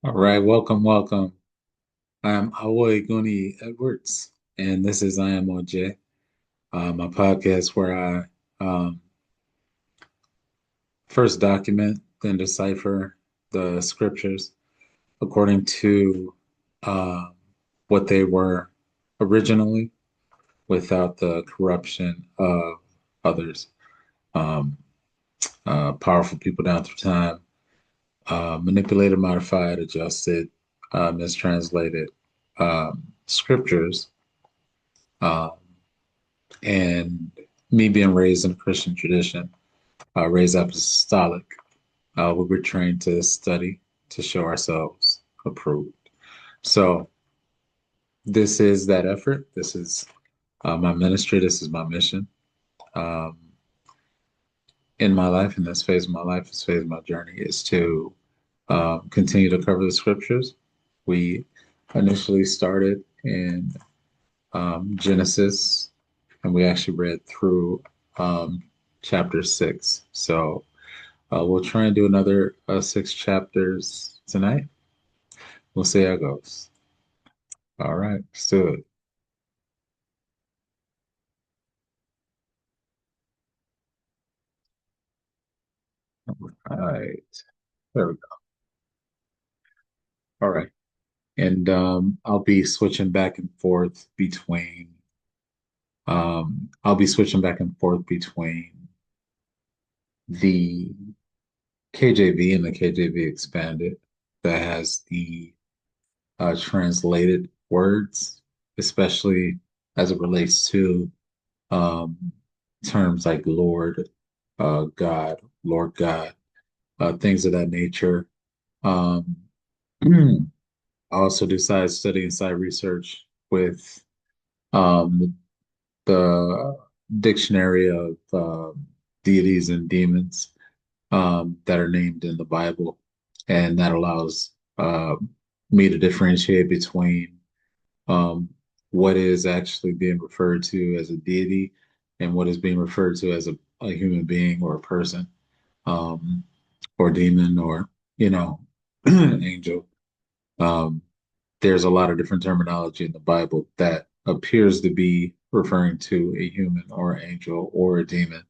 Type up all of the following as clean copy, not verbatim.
All right, welcome. I'm Awo Egunniyi Edwards, and this is I Am OJ, a podcast where I first document, then decipher the scriptures according to uh, what they were originally, without the corruption of others, um, powerful people down through time, manipulated, modified, adjusted, mistranslated scriptures. Um, and me being raised in a Christian tradition, raised apostolic, we were trained to study to show ourselves approved. So this is that effort. This is my ministry. This is my mission um, in my life, in this phase of my life, this phase of my journey, is to continue to cover the scriptures. We initially started in Genesis, and we actually read through um, chapter six. So we'll try and do another six chapters tonight. We'll see how it goes. All right, let's do it. All right, there we go. All right, and I'll be switching back and forth between. I'll be switching back and forth between the KJV and the KJV expanded that has the translated words, especially as it relates to um, terms like Lord God, things of that nature. Um, I also do side study and side research with um, the dictionary of deities and demons that are named in the Bible, and that allows me to differentiate between um, what is actually being referred to as a deity and what is being referred to as a human being or a person, um, or demon, or angel. Um, there's a lot of different terminology in the Bible that appears to be referring to a human or angel or a demon,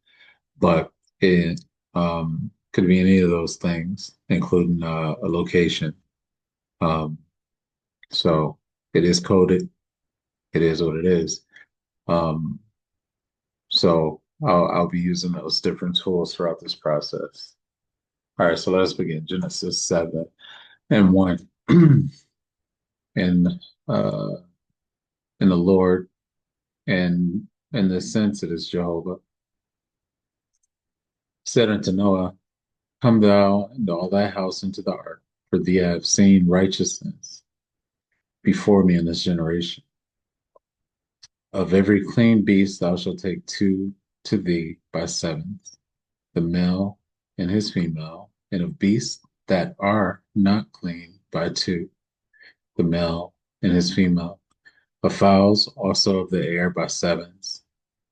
but it could be any of those things, including a location. Um, so it is coded. It is what it is. Um, so I'll be using those different tools throughout this process. All right, so let us begin. Genesis 7 and 1. And uh, in the Lord, and in this sense, it is Jehovah, said unto Noah, come thou and all thy house into the ark, for thee I have seen righteousness before me in this generation. Of every clean beast thou shalt take two to thee by sevens, the male and his female, and of beasts that are not clean by two, the male and his female, of fowls also of the air by sevens,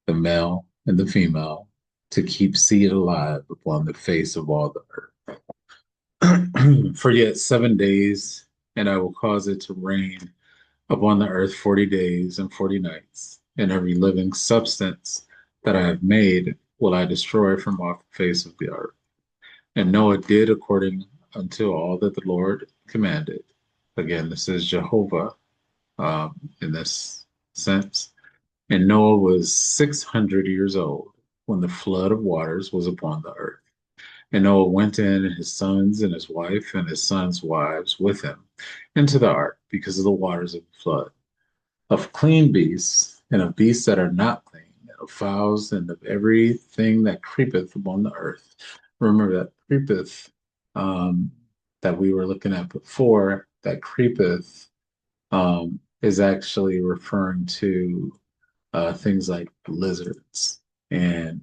the male and the female, to keep seed alive upon the face of all the earth. For yet 7 days, and I will cause it to rain upon the earth 40 days and 40 nights, and every living substance that I have made will I destroy from off the face of the earth. And Noah did according unto all that the Lord commanded. Again, this is Jehovah in this sense. And Noah was 600 years old when the flood of waters was upon the earth. And Noah went in, and his sons and his wife and his sons' wives with him into the ark because of the waters of the flood, of clean beasts and of beasts that are not clean, and of fowls and of everything that creepeth upon the earth. Remember that creepeth that we were looking at before, that creepeth is actually referring to things like lizards and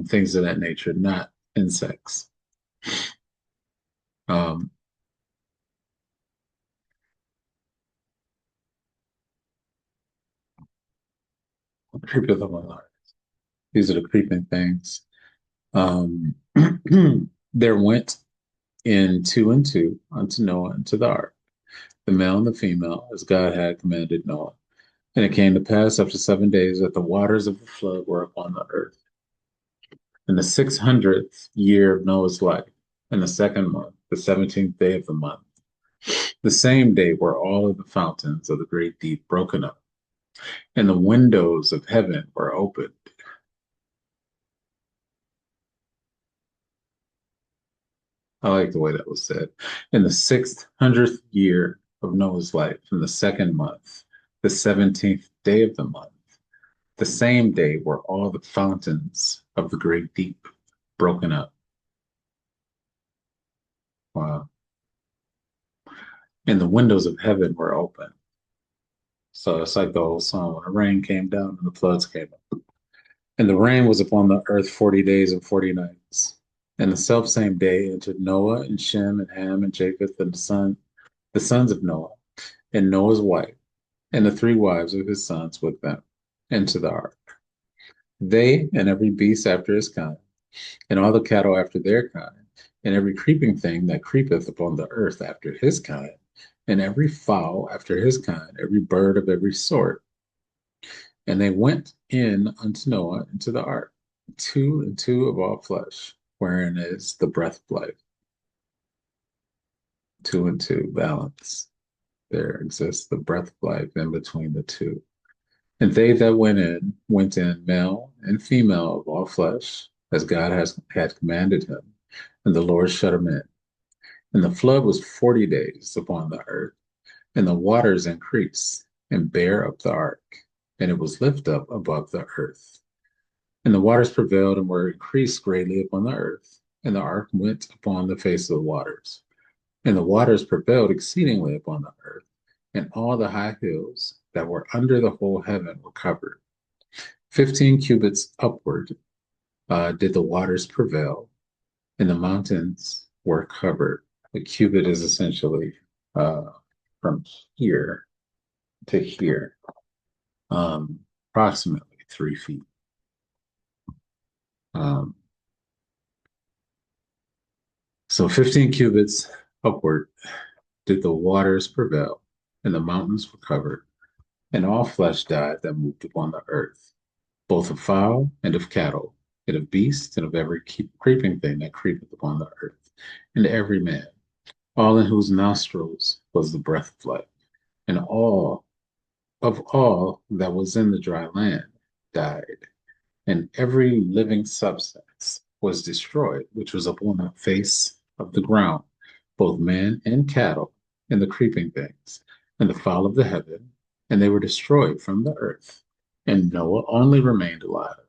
things of that nature, not insects. Um, creepeth upon the earth. These are the creeping things. Um, there went in two and two unto Noah and to the ark, the male and the female, as God had commanded Noah. And it came to pass after 7 days that the waters of the flood were upon the earth. In the 600th year of Noah's life, in the second month, the 17th day of the month, the same day were all of the fountains of the great deep broken up, and the windows of heaven were opened. I like the way that was said. In the 600th year of Noah's life, in the second month, the 17th day of the month, the same day were all the fountains of the great deep broken up. Wow. And the windows of heaven were open. So it's like the old song when the rain came down and the floods came up. And the rain was upon the earth 40 days and 40 nights. And the self same day entered Noah and Shem and Ham and Japheth and the sons of Noah, and Noah's wife, and the three wives of his sons with them, into the ark. They and every beast after his kind, and all the cattle after their kind, and every creeping thing that creepeth upon the earth after his kind, and every fowl after his kind, every bird of every sort. And they went in unto Noah into the ark, two and two of all flesh, wherein is the breath of life. Two and two, balance. There exists the breath of life in between the two. And they that went in male and female of all flesh, as God had commanded him. And the Lord shut him in. And the flood was 40 days upon the earth, and the waters increased and bare up the ark, and it was lifted up above the earth. And the waters prevailed and were increased greatly upon the earth, and the ark went upon the face of the waters. And the waters prevailed exceedingly upon the earth, and all the high hills that were under the whole heaven were covered. 15 cubits upward did the waters prevail, and the mountains were covered. A cubit is essentially from here to here, approximately 3 feet. Um, so 15 cubits upward did the waters prevail, and the mountains were covered, and all flesh died that moved upon the earth, both of fowl and of cattle, and of beasts, and of every creeping thing that creepeth upon the earth, and every man, all in whose nostrils was the breath of life, and all that was in the dry land died, and every living substance was destroyed, which was upon the face of the ground, both man and cattle, and the creeping things, and the fowl of the heaven, and they were destroyed from the earth. And Noah only remained alive,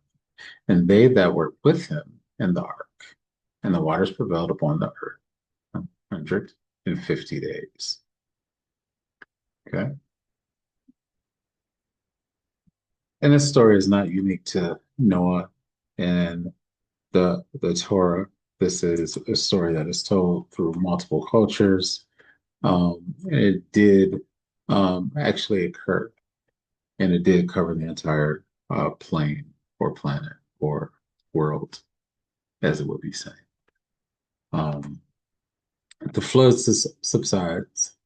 and they that were with him in the ark, and the waters prevailed upon the earth 150 days. Okay. And this story is not unique to Noah and the Torah. This is a story that is told through multiple cultures. It did actually occur, and it did cover the entire plane or planet or world, as it would be saying. Um, the flood subsides,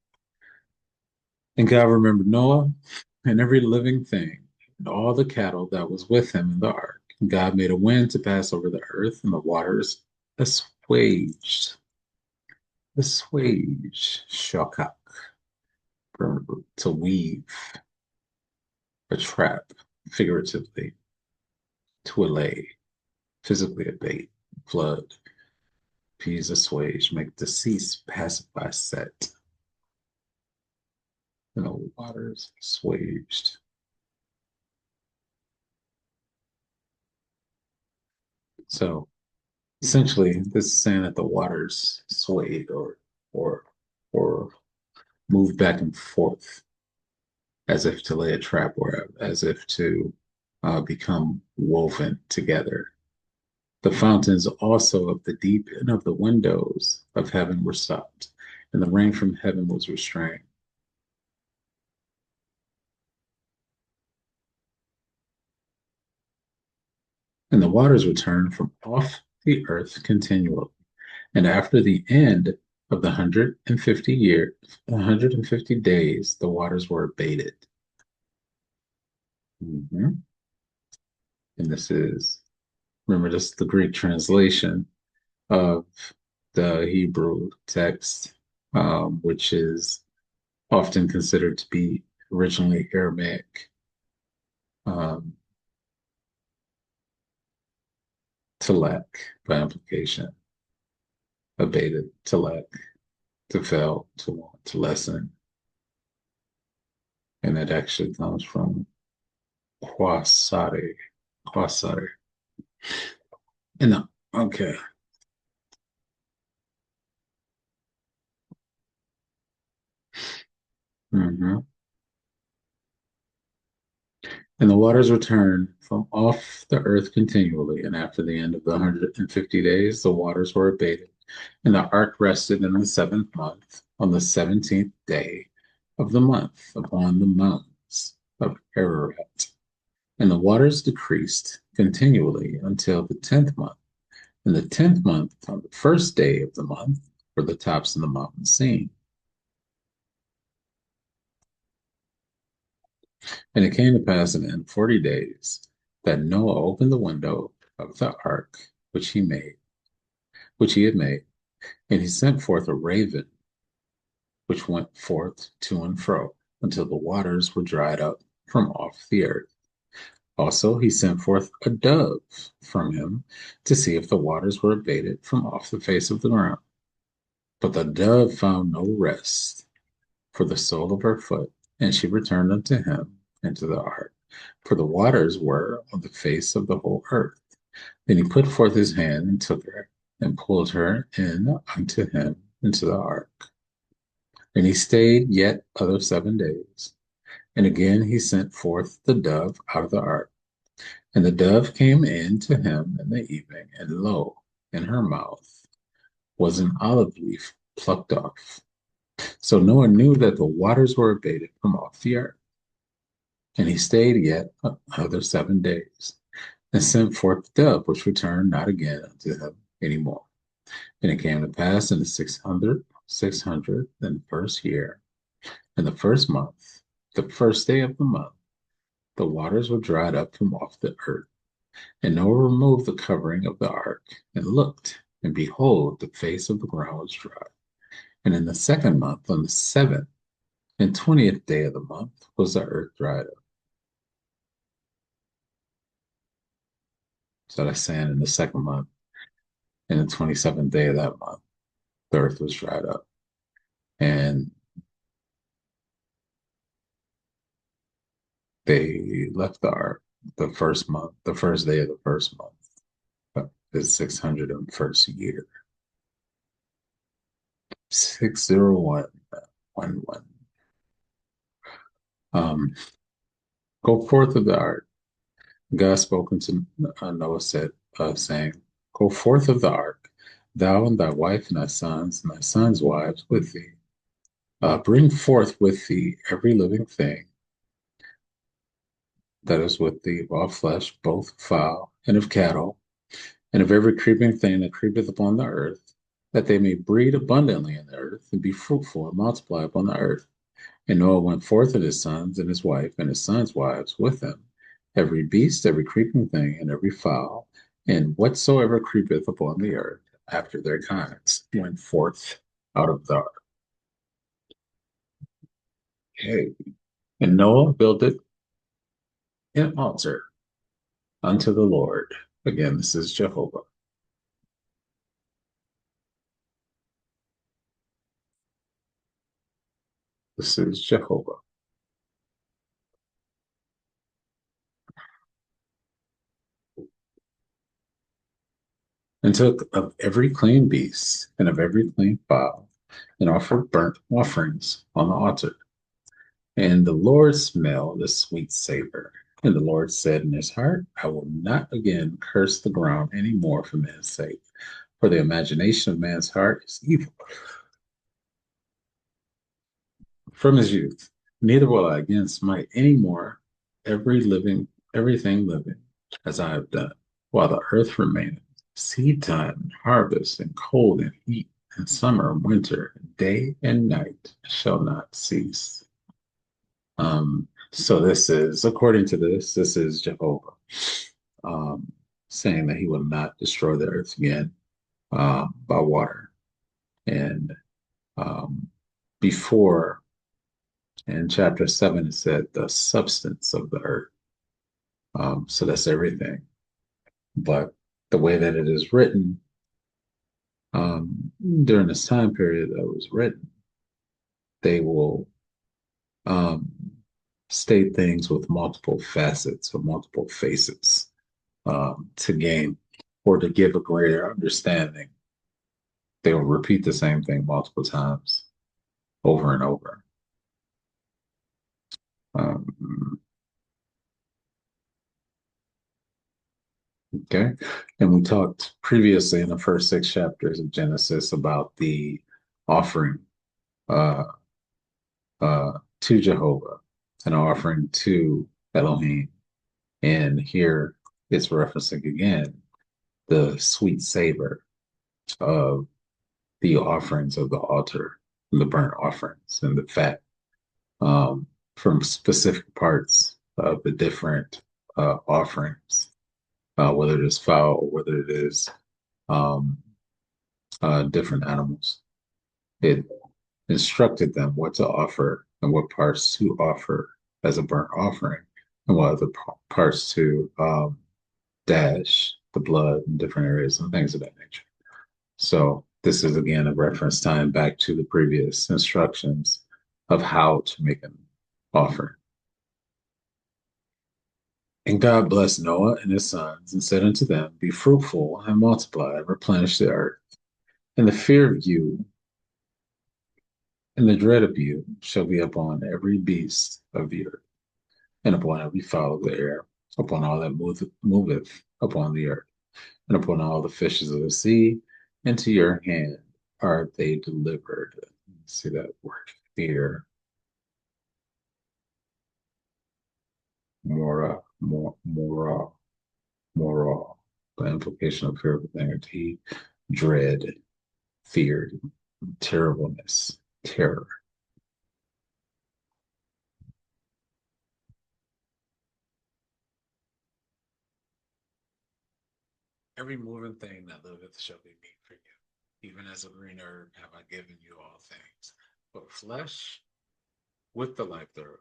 and God remembered Noah and every living thing, and all the cattle that was with him in the ark. And God made a wind to pass over the earth, and the waters assuaged, shokak, to weave a trap, figuratively, to allay, physically abate, flood, appease, assuage, make decease, pacify, set, and the waters assuaged. So essentially, this is saying that the waters swayed or or moved back and forth as if to lay a trap or as if to become woven together. The fountains also of the deep and of the windows of heaven were stopped, and the rain from heaven was restrained. And the waters returned from off the earth continually, And after the end of the 150 days, the waters were abated. Mhm. And this is, remember, this is the Greek translation of the Hebrew text, which is often considered to be originally Aramaic. Um, Telek by implication, abated, telek, to fail, to want, to lessen. And it actually comes from quasare, quasare. And okay. hmm And the waters returned from off the earth continually, and after the end of the 150 days, the waters were abated. And the ark rested in the seventh month, on the 17th day of the month, upon the mountains of Ararat. And the waters decreased continually until the 10th month. In the 10th month, on the first day of the month, were the tops of the mountains seen. And it came to pass in 40 days that Noah opened the window of the ark which he had made, and he sent forth a raven, which went forth to and fro until the waters were dried up from off the earth. Also, he sent forth a dove from him to see if the waters were abated from off the face of the ground. But the dove found no rest for the sole of her foot, and she returned unto him into the ark. For the waters were on the face of the whole earth. Then he put forth his hand and took her, and pulled her in unto him into the ark. And he stayed yet other 7 days. And again he sent forth the dove out of the ark. And the dove came in to him in the evening, and lo, in her mouth was an olive leaf plucked off. So Noah knew that the waters were abated from off the earth. And he stayed yet other 7 days, and sent forth the dove, which returned not again unto him any more. And it came to pass in the 601st year, in the first month, the first day of the month, the waters were dried up from off the earth. And Noah removed the covering of the ark, and looked, and behold, the face of the ground was dry. And in the second month, on the 7th and 20th day of the month, was the earth dried up. So that's saying in the second month, and the 27th day of that month, the earth was dried up. And they left the ark the first month, the first day of the first month, the 601st year. 60111. Um, Go forth of the ark. God spoke unto Noah, saying, Go forth of the ark, thou and thy wife and thy sons' wives with thee. Bring forth with thee every living thing that is with thee of all flesh, both fowl and of cattle, and of every creeping thing that creepeth upon the earth, that they may breed abundantly in the earth, and be fruitful and multiply upon the earth. And Noah went forth and his sons and his wife and his sons' wives with him, every beast, every creeping thing, and every fowl, and whatsoever creepeth upon the earth after their kinds went forth out of the ark. Okay. And Noah builded an altar unto the Lord. Again, this is Jehovah. This is Jehovah. And took of every clean beast and of every clean fowl, and offered burnt offerings on the altar. And the Lord smelled the sweet savor. And the Lord said in his heart, I will not again curse the ground any more for man's sake, for the imagination of man's heart is evil from his youth. Neither will I again smite any more everything living, as I have done, while the earth remaineth. seed time and harvest, and cold and heat, and summer and winter, day and night shall not cease. So this is, according to this is Jehovah um, saying that he will not destroy the earth again by water. And um, before in chapter 7, it said the substance of the earth. So that's everything. But the way that it is written during this time period that was written, they will um, state things with multiple facets or multiple faces to gain or to give a greater understanding. They will repeat the same thing multiple times over and over. Um, okay. And we talked previously in the first 6 chapters of Genesis about the offering uh, to Jehovah, an offering to Elohim. And here it's referencing again the sweet savor of the offerings of the altar, the burnt offerings, and the fat um, from specific parts of the different offerings, whether it is fowl or whether it is um, different animals. It instructed them what to offer and what parts to offer as a burnt offering and what other parts to dash the blood in different areas and things of that nature. So this is again a reference time back to the previous instructions of how to make an offering. And God blessed Noah and his sons and said unto them, Be fruitful and multiply and replenish the earth. And the fear of you and the dread of you shall be upon every beast of the earth, and upon every fowl of the air, upon all that moveth upon the earth, and upon all the fishes of the sea. Into your hand are they delivered. See that word fear, moral. The implication of fear of the dread, fear, terribleness, terror. Every moving thing that liveth shall be meat for you. Even as a green herb have I given you all things. But flesh with the life thereof,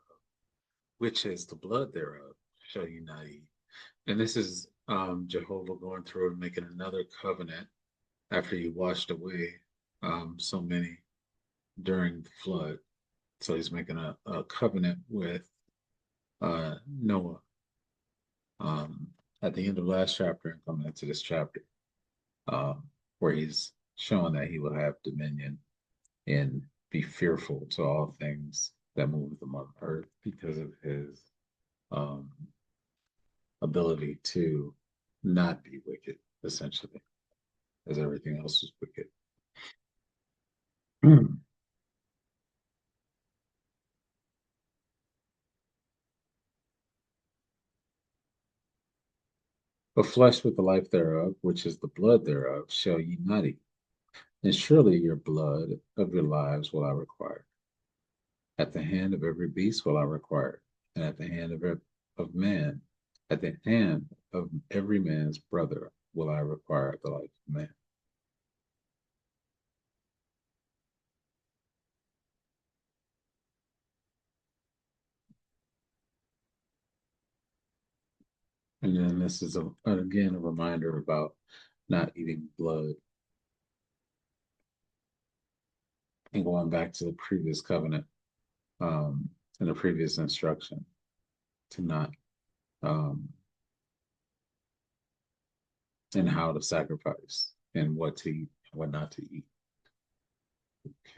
which is the blood thereof, shall you not eat. And this is Jehovah going through and making another covenant after he washed away so many during the flood. So he's making a covenant with Noah um, at the end of last chapter and coming into this chapter, where he's showing that he will have dominion and be fearful to all things that move on earth because of his um, ability to not be wicked, essentially, as everything else is wicked. But flesh with the life thereof, which is the blood thereof, shall ye not eat. And surely your blood of your lives will I require. At the hand of every beast will I require, and at the hand of man, at the hand of every man's brother will I require the life of man. And then this is again a reminder about not eating blood and going back to the previous covenant and the previous instruction to not um, and how to sacrifice and what to eat and what not to eat.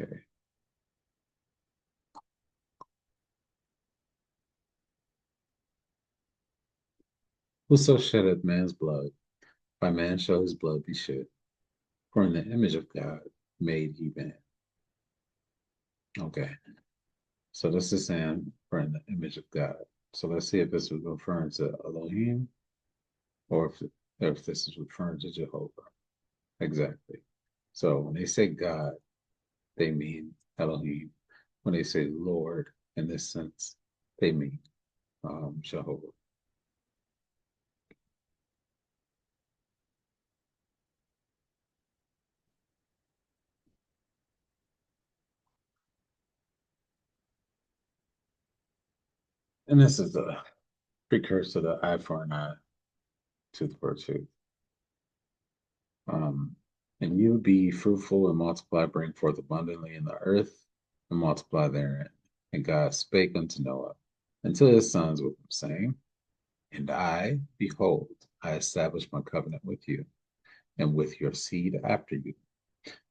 Okay. Whoso sheddeth man's blood, by man shall his blood be shed. For in the image of God made he man. Okay. So this is saying for in the image of God. So let's see if this was referring to Elohim or if if this is referring to Jehovah. Exactly. So when they say God, they mean Elohim. When they say Lord, in this sense, they mean Jehovah. And this is the precursor to eye for an eye, tooth for a tooth. Um, and you be fruitful and multiply, bring forth abundantly in the earth, and multiply therein. And God spake unto Noah and to his sons with him, saying, and I, behold, I establish my covenant with you, and with your seed after you,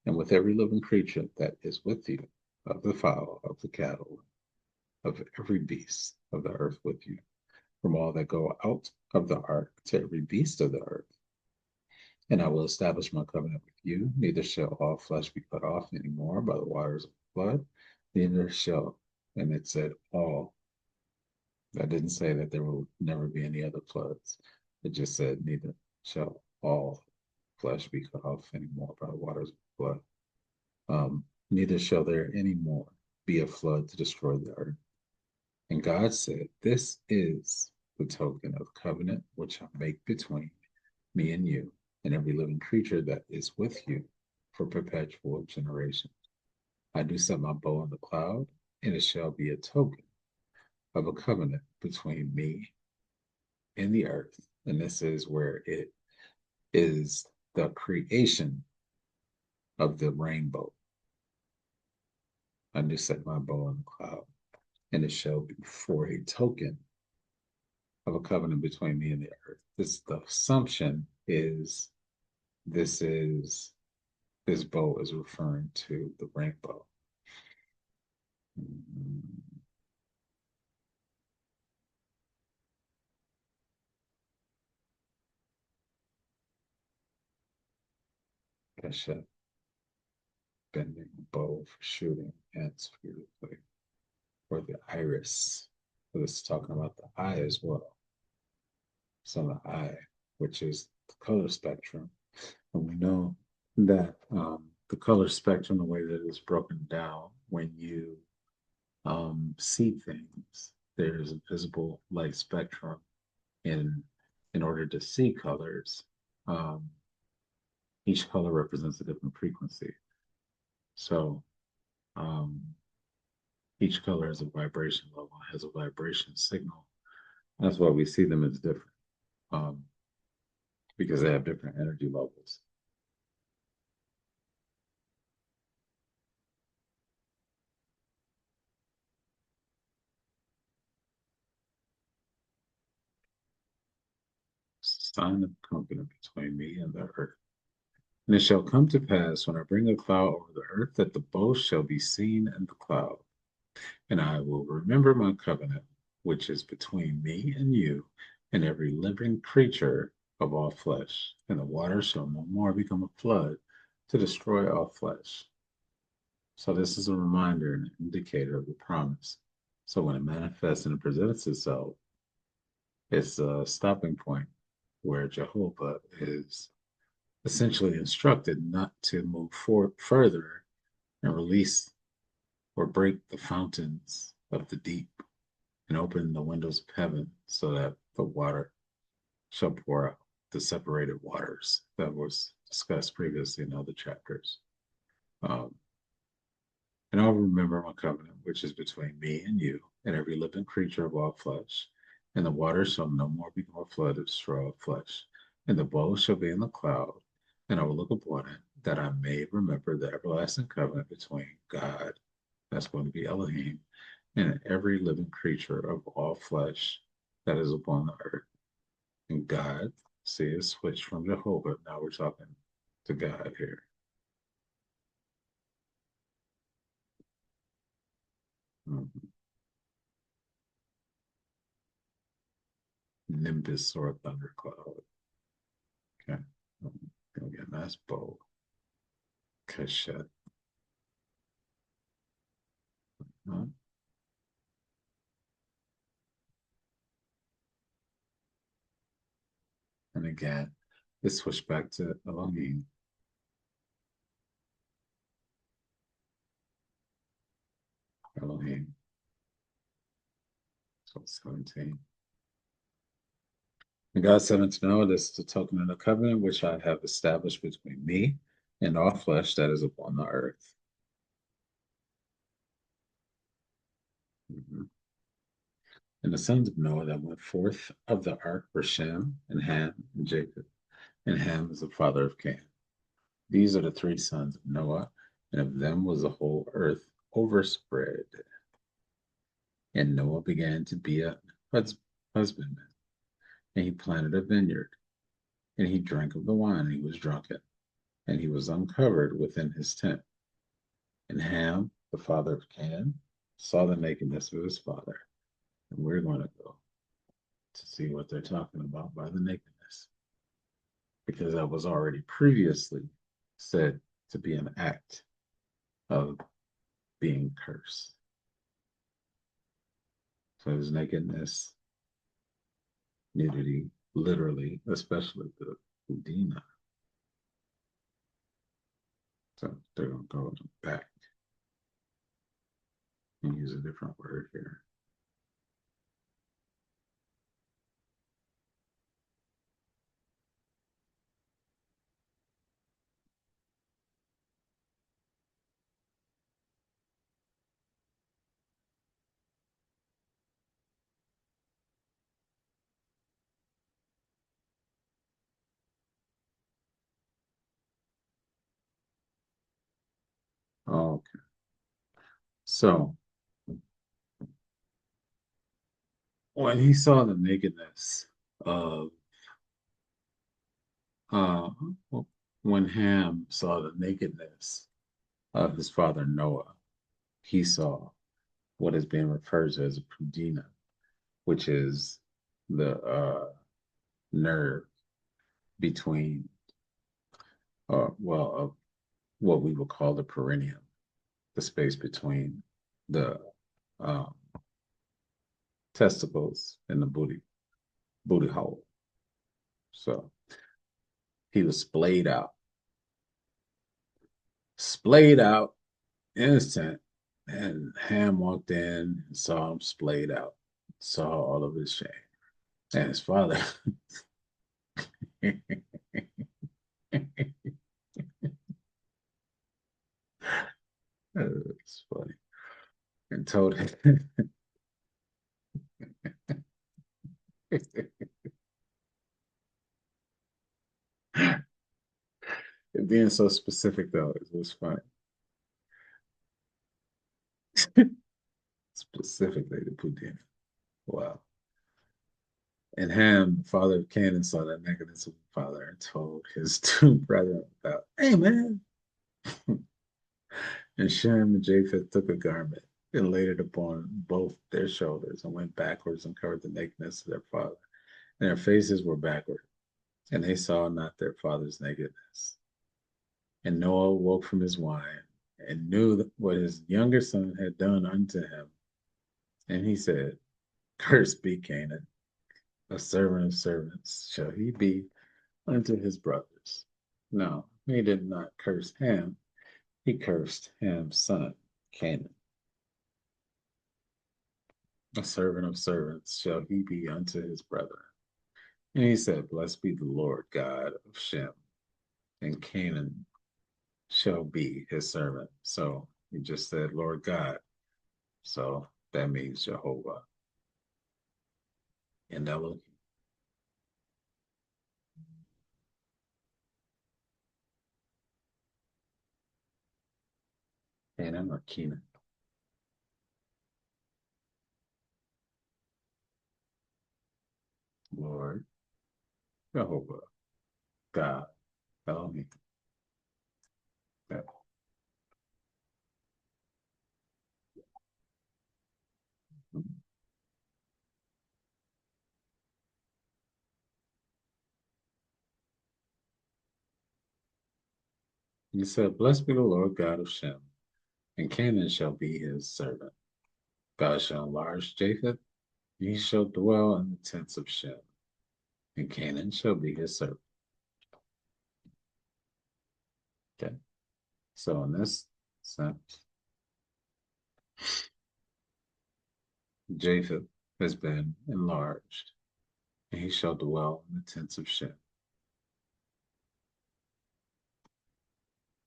and with every living creature that is with you, of the fowl, of the cattle, of every beast of the earth with you, from all that go out of the ark to every beast of the earth. And I will establish my covenant with you. Neither shall all flesh be cut off any more by the waters of the flood, neither shall, and it said all. That didn't say that there will never be any other floods. It just said, neither shall all flesh be cut off any more by the waters of the flood. Neither shall there any more be a flood to destroy the earth. And God said, this is the token of covenant which I make between me and you, and every living creature that is with you for perpetual generation. I do set my bow in the cloud, and it shall be a token of a covenant between me and the earth. And this is where it is the creation of the rainbow. I do set my bow in the cloud, and it shall be for a token of a covenant between me and the earth. This the assumption is this is this bow is referring to the rainbow. Keshet, bending bow for shooting ants beautifully. Or the iris. So this is talking about the eye as well. So the eye, which is the color spectrum. And we know that the color spectrum, the way that it's broken down, when you see things, there's a visible light spectrum. In in order to see colors, um, each color represents a different frequency. So um, each color has a vibration level, has a vibration signal. That's why we see them as different, um, because they have different energy levels. Sign of covenant between me and the earth. And it shall come to pass when I bring a cloud over the earth that the bow shall be seen in the cloud. And I will remember my covenant, which is between me and you and every living creature of all flesh. And the water shall no more become a flood to destroy all flesh. So this is a reminder and an indicator of the promise. So when it manifests and it presents itself, it's a stopping point where Jehovah is essentially instructed not to move further and release or break the fountains of the deep and open the windows of heaven so that the water shall pour out, the separated waters that was discussed previously in other chapters. Um, and I'll remember my covenant, which is between me and you and every living creature of all flesh. And the waters shall no more be more flood to destroy all flesh. And the bow shall be in the cloud, and I will look upon it, that I may remember the everlasting covenant between God, that's going to be Elohim, and every living creature of all flesh that is upon the earth. And God, see, it's switched from Jehovah. Now we're talking to God here. Mhm. Nimbus or a thundercloud. Okay. Gonna get a nice bow. Cachette. Huh? And again, Let's switch back to Elohim. Elohim. So 17. And God said unto Noah, this is the token of the covenant which I have established between me and all flesh that is upon the earth. Mhm. And the sons of Noah that went forth of the ark were Shem and Ham and Japheth. And Ham is the father of Canaan. These are the three sons of Noah, and of them was the whole earth overspread. And Noah began to be a husbandman, and he planted a vineyard, and he drank of the wine, and he was drunken, and he was uncovered within his tent. And Ham, the father of Canaan, saw the nakedness of his father. And we're going to go to see what they're talking about by the nakedness, because that was already previously said to be an act of being cursed. So his nakedness, nudity, literally, especially the Udina. So they're going to go back and use a different word here. Okay. So when he saw the nakedness of, uh, when Ham saw the nakedness of his father Noah, he saw what is being referred to as a pudina, which is the nerve between, what we would call the perineum, the space between the um, testicles and the booty hole. So he was splayed out in his tent, and Ham walked in and saw him splayed out, saw all of his shame, and his father. It's funny, and told him. Being so specific though, it was funny. Specifically to Putin. Wow. And Ham, the father of Canaan, saw that nakedness of the father and told his two brethren about, hey man. And Shem and Japheth took a garment and laid it upon both their shoulders and went backwards and covered the nakedness of their father. And their faces were backward, and they saw not their father's nakedness. And Noah woke from his wine and knew what his younger son had done unto him. And he said, cursed be Canaan, a servant of servants shall he be unto his brothers. No, he did not curse Ham, he cursed Ham's son, Canaan. A servant of servants shall he be unto his brother. And he said, blessed be the Lord God of Shem, and Canaan shall be his servant. So he just said, Lord God. So that means Jehovah and Elohim. Canaan or Kenan. Lord, Jehovah, God, Elohim. He said, blessed be the Lord God of Shem, and Canaan shall be his servant. God shall enlarge Japheth, he shall dwell in the tents of Shem, and Canaan shall be his servant. So in this sense, Japheth has been enlarged, and he shall dwell in the tents of Shem.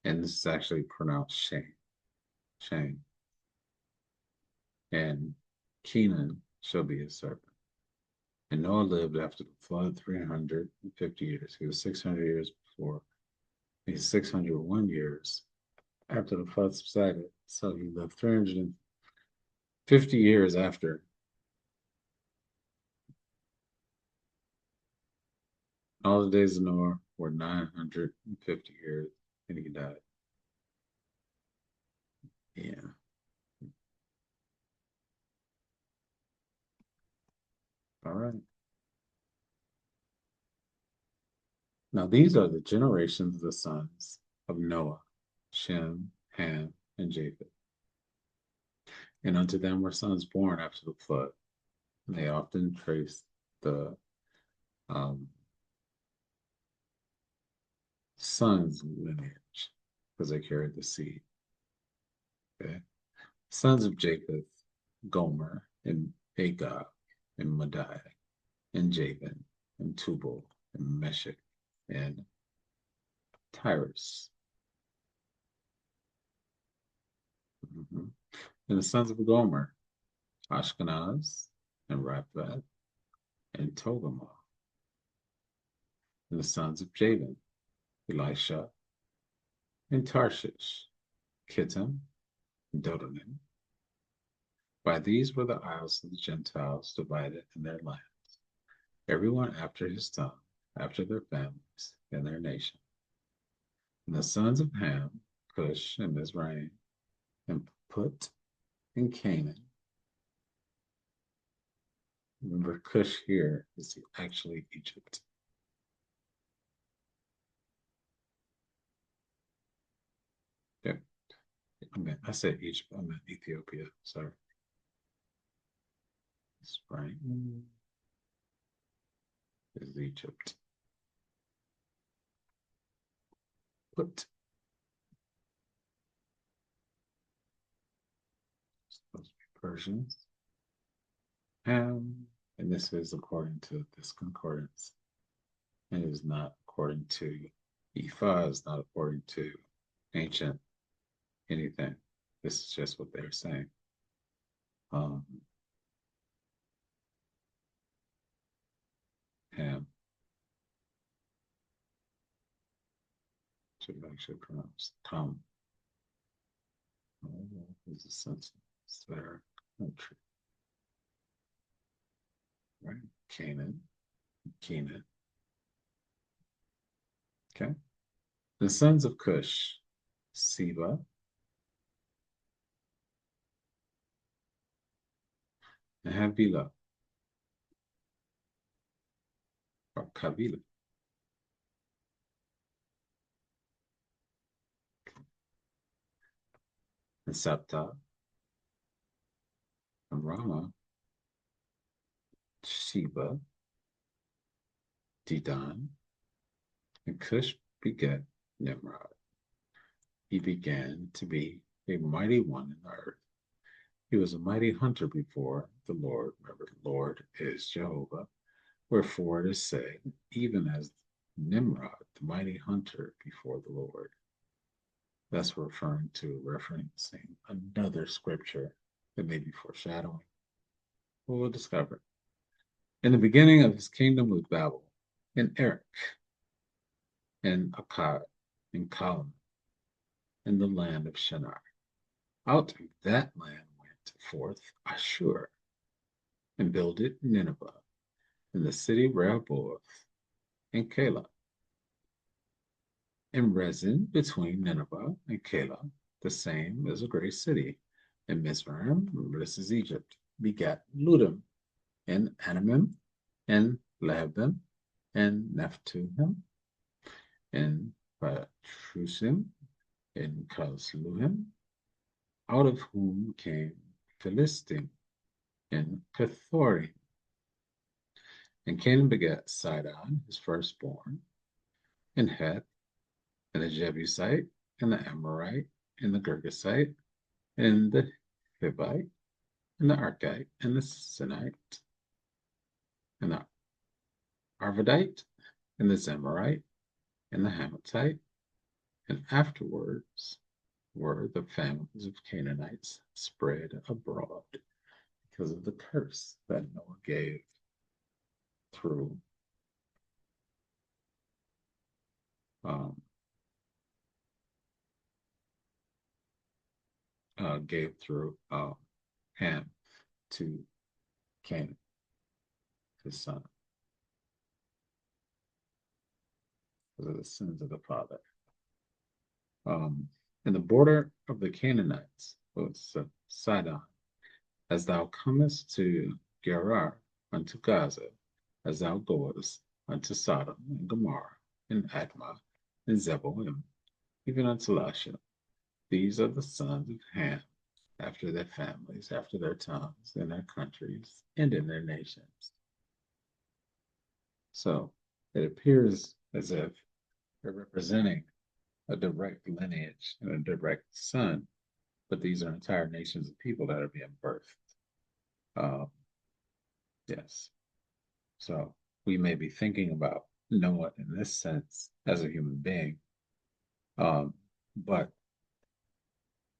And this is actually pronounced Shame. Shame. And Kenan shall be his servant. And Noah lived after the flood 350 years. He was 600 years before. He's 601 years after the flood subsided. So he lived 350 years after. All the days of Noah were 950 years, and he died. Yeah. All right. Now these are the generations of the sons of Noah, Shem, Ham, and Japheth. And unto them were sons born after the flood. And they often trace the um, son's lineage because they carried the seed. Okay. Sons of Japheth, Gomer, and Agag, and Madai, and Javan, and Tubal, and Meshech, and Tyrus. Mhm. And the sons of Gomer, Ashkenaz, and Raphath, and Togarmah. And the sons of Javan, Elisha, and Tarshish, Kittim, and Dodanim. By these were the isles of the Gentiles divided in their lands, everyone after his tongue, after their families, and their nation. And the sons of Ham, Cush, and Mizraim, and Put, and Canaan. Remember, Cush here is actually Egypt. Yeah, I said Egypt, I meant Ethiopia. Sorry. Mizraim is Egypt. Put. Supposed to be Persians. Ham, and this is according to this concordance. And it is not according to Ephah, is not according to ancient anything. This is just what they're saying. Um, Ham should actually pronounce Tom. Is a sense of their country, right? Canaan, Canaan. Okay. The sons of Cush, Seba, and Havilah, or Kavila. And Sapta, and Rama, Sheba, Dedan, and Cush begat Nimrod. He began to be a mighty one in the earth. He was a mighty hunter before the Lord. Remember, the Lord is Jehovah. Wherefore it is said, even as Nimrod, the mighty hunter before the Lord. That's referencing another scripture that may be foreshadowing. We'll discover. In the beginning of his kingdom was Babel, and Erech, and Akkad, and Calneh, in the land of Shinar. Out of that land went forth Ashur, and builded Nineveh, and the city Rehoboth, and Calah, and Rezin between Nineveh and Calah, the same as a great city. And Mizraim, this is Egypt, begat Ludim, and Anamim, and Lahabim, and Naphtuhim, and Patrusim, and Casluhim, out of whom came Philistim, and Cathorim. And Canaan begat Sidon, his firstborn, and Heth, and the Jebusite, and the Amorite, and the Girgasite, and the Hivite, and the Archite, and the Sinite, and the Arvadite, and the Zemarite, and the Hamathite, and afterwards were the families of Canaanites spread abroad because of the curse that Noah through um, gave through Ham to Canaan, his son, because of the sins of the father. And the border of the Canaanites was Sidon, as thou comest to Gerar unto Gaza, as thou goest unto Sodom and Gomorrah and Admah and Zeboim, even unto Lasha. These are the sons of Ham, after their families, after their tongues, in their countries, and in their nations. So it appears as if they're representing a direct lineage and a direct son, but these are entire nations of people that are being birthed. Yes. So we may be thinking about Noah in this sense as a human being, but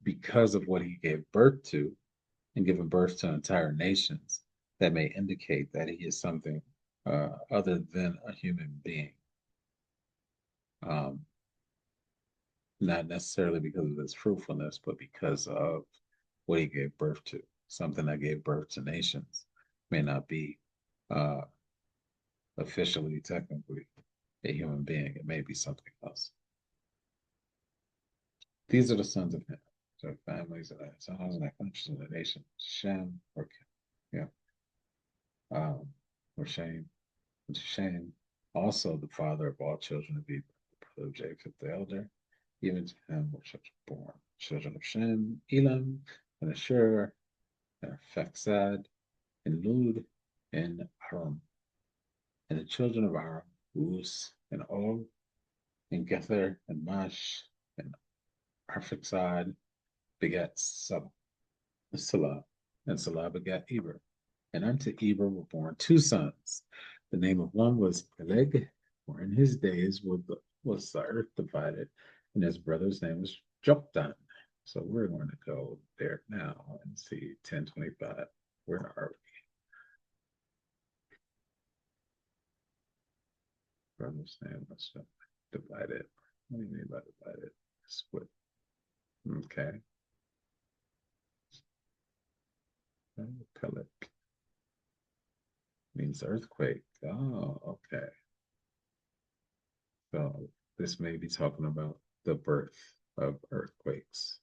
because of what he gave birth to and given birth to entire nations, that may indicate that he is something other than a human being. Um, not necessarily because of his fruitfulness, but because of what he gave birth to. Something that gave birth to nations may not be uh, officially, technically, a human being. It may be something else. These are the sons of Ham. So families and sons and countries of the nation. Shem or yeah, or Shem, Shem, also the father of all children of Eber, the brother of Jacob the elder, even to him were children born. Children of Shem, Elam, and Ashur, and Phexad, and Lud, and Aram. And the children of Aram, Uz, and Og, and Gether, and Mash, and Arphaxad begat Salah, and Salah begat Eber. And unto Eber were born two sons. The name of one was Peleg, for in his days was the earth divided, and his brother's name was Joktan. So we're going to go there now and see 1025. Where are we? Brother's name was divided. What do you mean by divided? Split. Okay. Peleg means earthquake. Oh, okay. So this may be talking about the birth of earthquakes.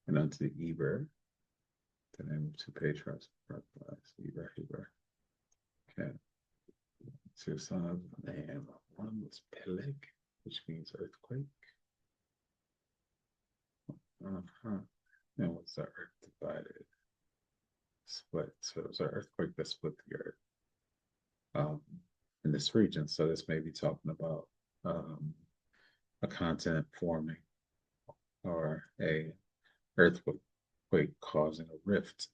And unto Eber, the name of two patriarchs, Eber. Okay. Two sons of the name. One was Peleg, which means earthquake. Uh-huh. And was the earth divided? Split. So it was an earthquake that split the earth in this region. So this may be talking about a continent forming or a earthquake causing a rift,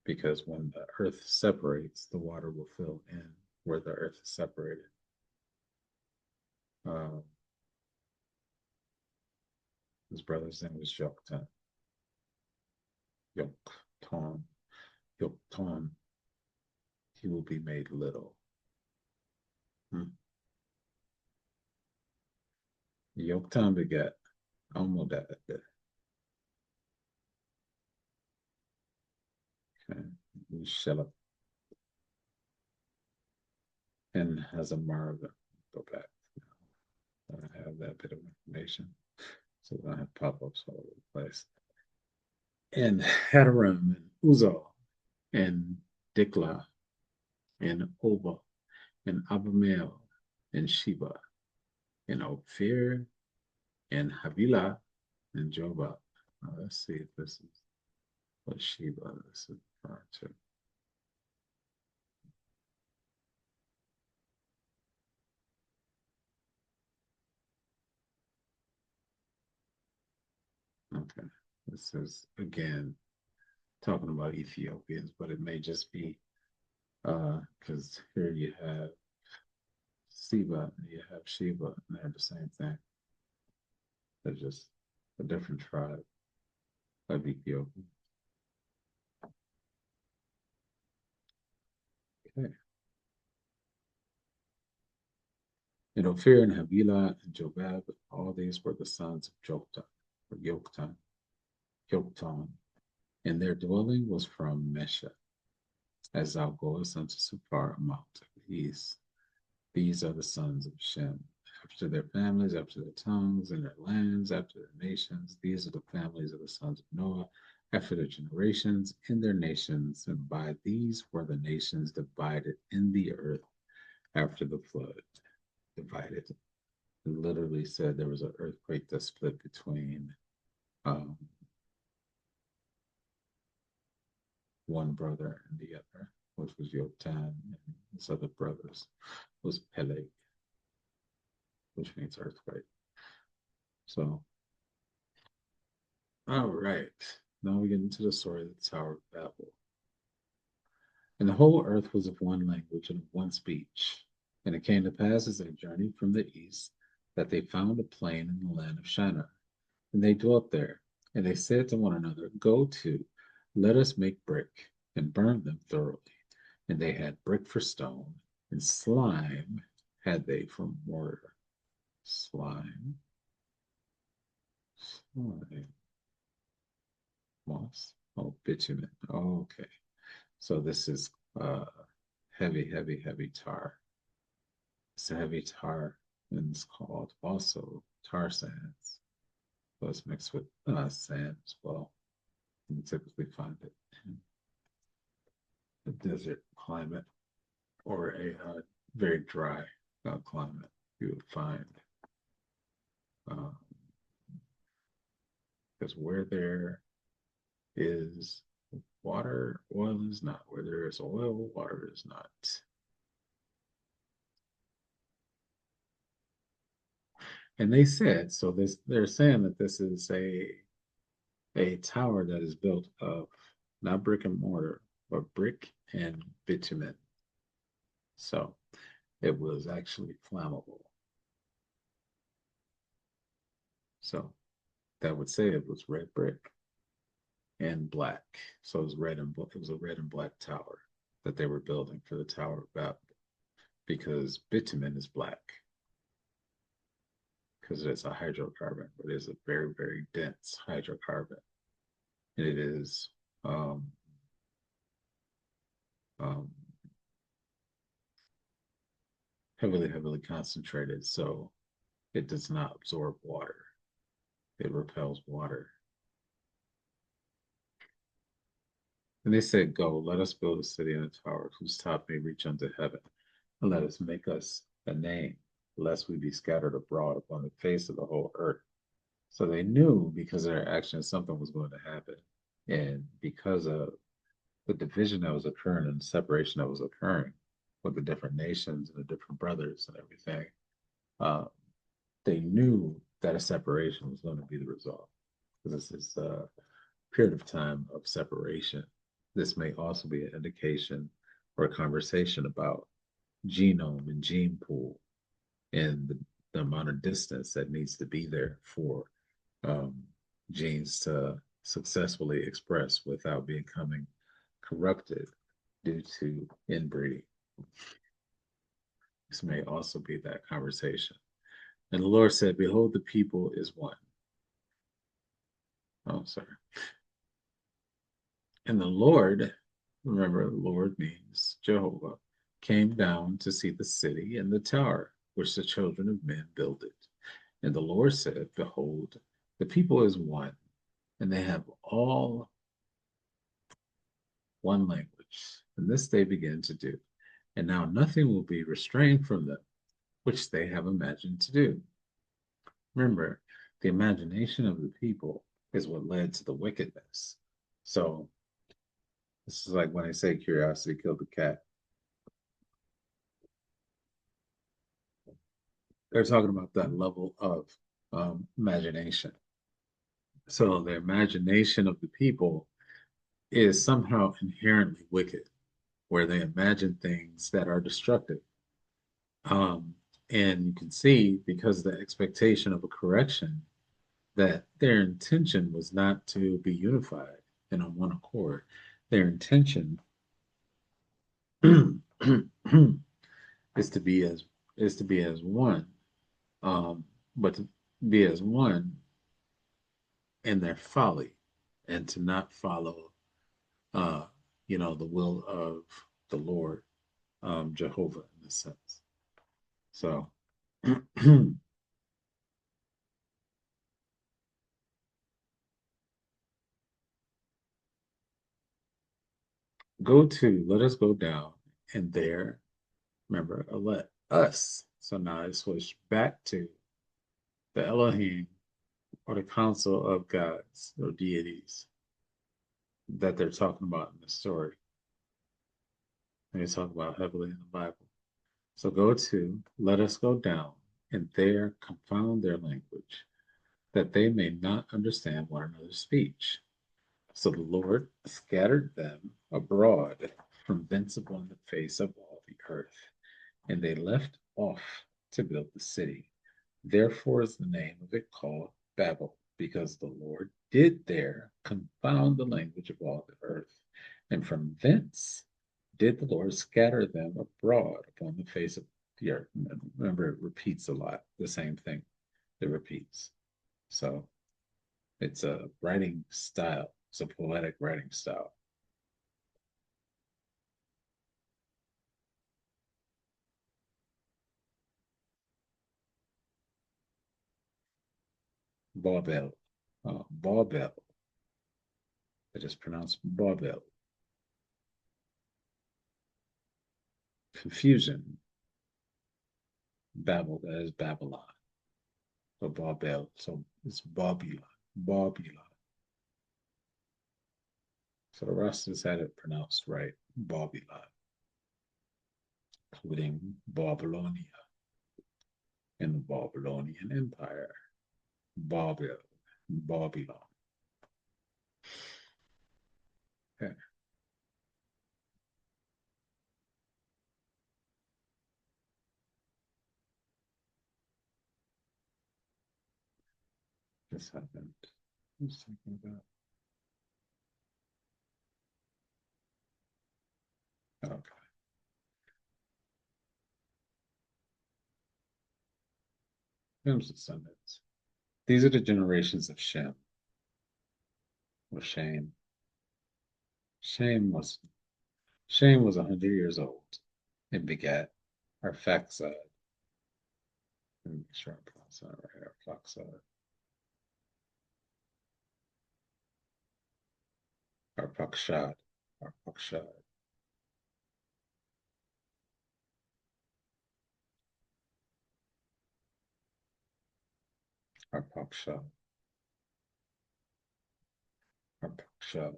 because when the earth separates, the water will fill in where the earth is separated. His brother's name was Yoktan. Yoktan. Yoktan. He will be made little. Yoktan begat Almodad. Okay. Shelop. And has a marva. Go back. I have that bit of information. So we don't have pop-ups all over the place. And Hadaram and Uzal and Dikla and Ova and Abimael and Sheba and Ophir and Havilah and Jobab. Let's see if this is what Sheba this is referring to. Okay. This is again talking about Ethiopians, but it may just be because here you have Seba, you have Sheba, and they're the same thing. They're just a different tribe of Ethiopia. Okay. And Ophir and Havilah and Jobab, all these were the sons of Joktan, or Yoktan, and their dwelling was from Mesha, as thou goest unto Sephar, a mount of the east. These are the sons of Shem, after their families, after their tongues, and their lands, after their nations. These are the families of the sons of Noah, after their generations, in their nations. And by these were the nations divided in the earth after the flood. Divided. It literally said there was an earthquake that split between um, one brother and the other, which was Yoktan, and his other brothers was Peleg, which means earthquake. So, all right. Now we get into the story of the Tower of Babel. And the whole earth was of one language and of one speech. And it came to pass as they journeyed from the east that they found a plain in the land of Shinar. And they dwelt there. And they said to one another, go to, let us make brick, and burn them thoroughly. And they had brick for stone, and slime had they for mortar. Slime, slime, moss, oh, bitumen. Oh, okay. So this is heavy, heavy, heavy tar. It's a heavy tar, and it's called also tar sands. So it's mixed with sand as well. You typically find it in a desert climate or a very dry climate. You would find because where there is water, oil is not. Where there is oil, water is not. And they said, so this they're saying that this is a tower that is built of not brick and mortar, but brick and bitumen. So it was actually flammable. So that would say it was red brick and black. So it was it was a red and black tower that they were building for the Tower of Babel because bitumen is black because it's a hydrocarbon, but it is a very, very dense hydrocarbon. And it is um, um, heavily, heavily concentrated. So it does not absorb water. It repels water. And they said, go, let us build a city and a tower whose top may reach unto heaven, and let us make us a name, lest we be scattered abroad upon the face of the whole earth. So they knew because of their actions something was going to happen. And because of the division that was occurring and the separation that was occurring with the different nations and the different brothers and everything, uh, they knew that a separation was going to be the result. Because this is a period of time of separation. This may also be an indication or a conversation about genome and gene pool and the amount of distance that needs to be there for um, genes to successfully express without becoming corrupted due to inbreeding. This may also be that conversation. And the Lord said, behold, the people is one. Oh, sorry. And the Lord, remember, Lord means Jehovah, came down to see the city and the tower which the children of men builded. And the Lord said, behold, the people is one, and they have all one language. And this they begin to do. And now nothing will be restrained from them, which they have imagined to do. Remember, the imagination of the people is what led to the wickedness. So this is like when I say curiosity killed the cat. They're talking about that level of imagination. So the imagination of the people is somehow inherently wicked, where they imagine things that are destructive. Um, and you can see because of the expectation of a correction that their intention was not to be unified and on one accord. Their intention is to be as one, um, but to be as one in their folly, and to not follow, uh, the will of the Lord, Jehovah, in a sense. So, let us go down, and there, remember, let us. So now I switch back to the Elohim, or the council of gods or deities that they're talking about in the story. And they talk about heavily in the Bible. So go to, let us go down, and there confound their language, that they may not understand one another's speech. So the Lord scattered them abroad from thence upon the face of all the earth, and they left off to build the city. Therefore is the name of it called Babel, because the Lord did there confound the language of all the earth. And from thence did the Lord scatter them abroad upon the face of the earth. Remember, it repeats a lot, the same thing. It repeats. So it's a writing style. It's a poetic writing style. Babel. Babel. It is pronounced Babel. Confusion. Babel, that is Babylon. So Babel. So it's Babylon. Babylon. So the Rastas had it pronounced right. Babylon. Including Babylonia and the Babylonian Empire. Babel. Babylon. Okay. This happened. I was thinking about. Okay. Ham's descendants. These are the generations of Shem, or Shem. Shem was Shem was 100 years old and begat Arphaxad. Let me make sure I'm pronouncing that right. Arphaxad. Arphaxad. Arphaxad. Arphaxad. Arphaxad.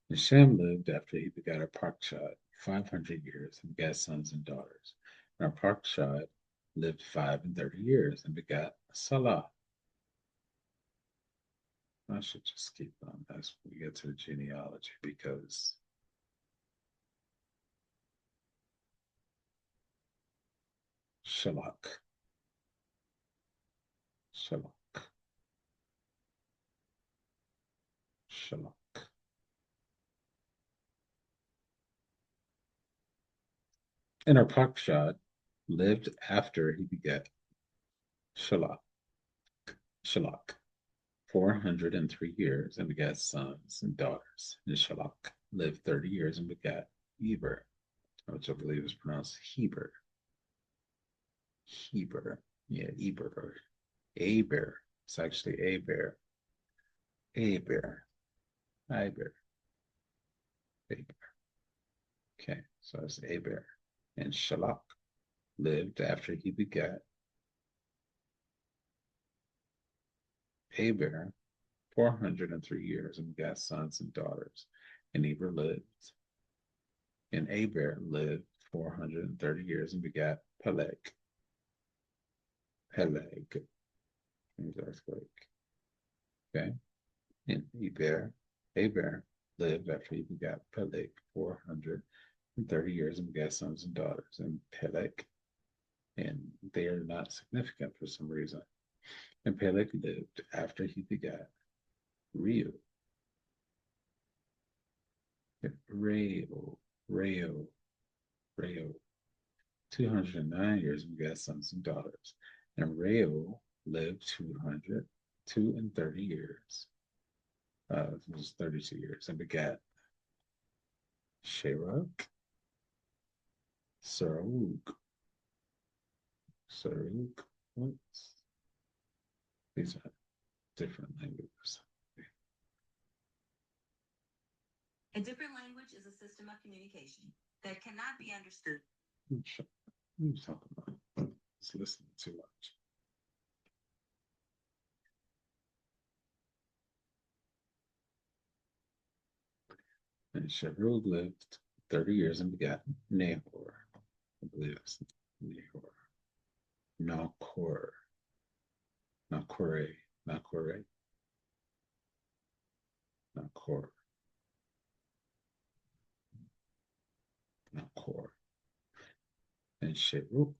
And Shem lived after he begat Arphaxad 500 years and begat sons and daughters. And Arphaxad lived 35 years and begat Salah. I should just keep on as we get to the genealogy because Shalak, Shalak, Shalak. And Arpachshad lived after he begat Shalak, Shalak, 403 years and begat sons and daughters. And Shalak lived 30 years and begat Eber, which I believe is pronounced Heber. Heber. Yeah, Eber or Aber. It's actually Aber. Aber. Aber. Aber. Okay, so it's Aber. And Shalak lived after he begat Aber 403 years and begat sons and daughters. And Aber lived 430 years and begat Peleg. Peleg. Earthquake. Okay. And Eber lived after he begot Peleg 430 years and begat sons and daughters. And Peleg, and they are not significant for some reason. And Peleg lived after he begat Reu. Reo, 209 years and begat sons and daughters. And Reo lived 230 years. It was 32 years and begat Sheruk, Saruk. These are different languages. A different language is a system of communication that cannot be understood. What are you talking about? It's listening too much. And Sheruk lived 30 years and begat Nahor. I believe it's Nahor. Nahor. Nahor. Nahor. Nahor. Nahor. And Serug.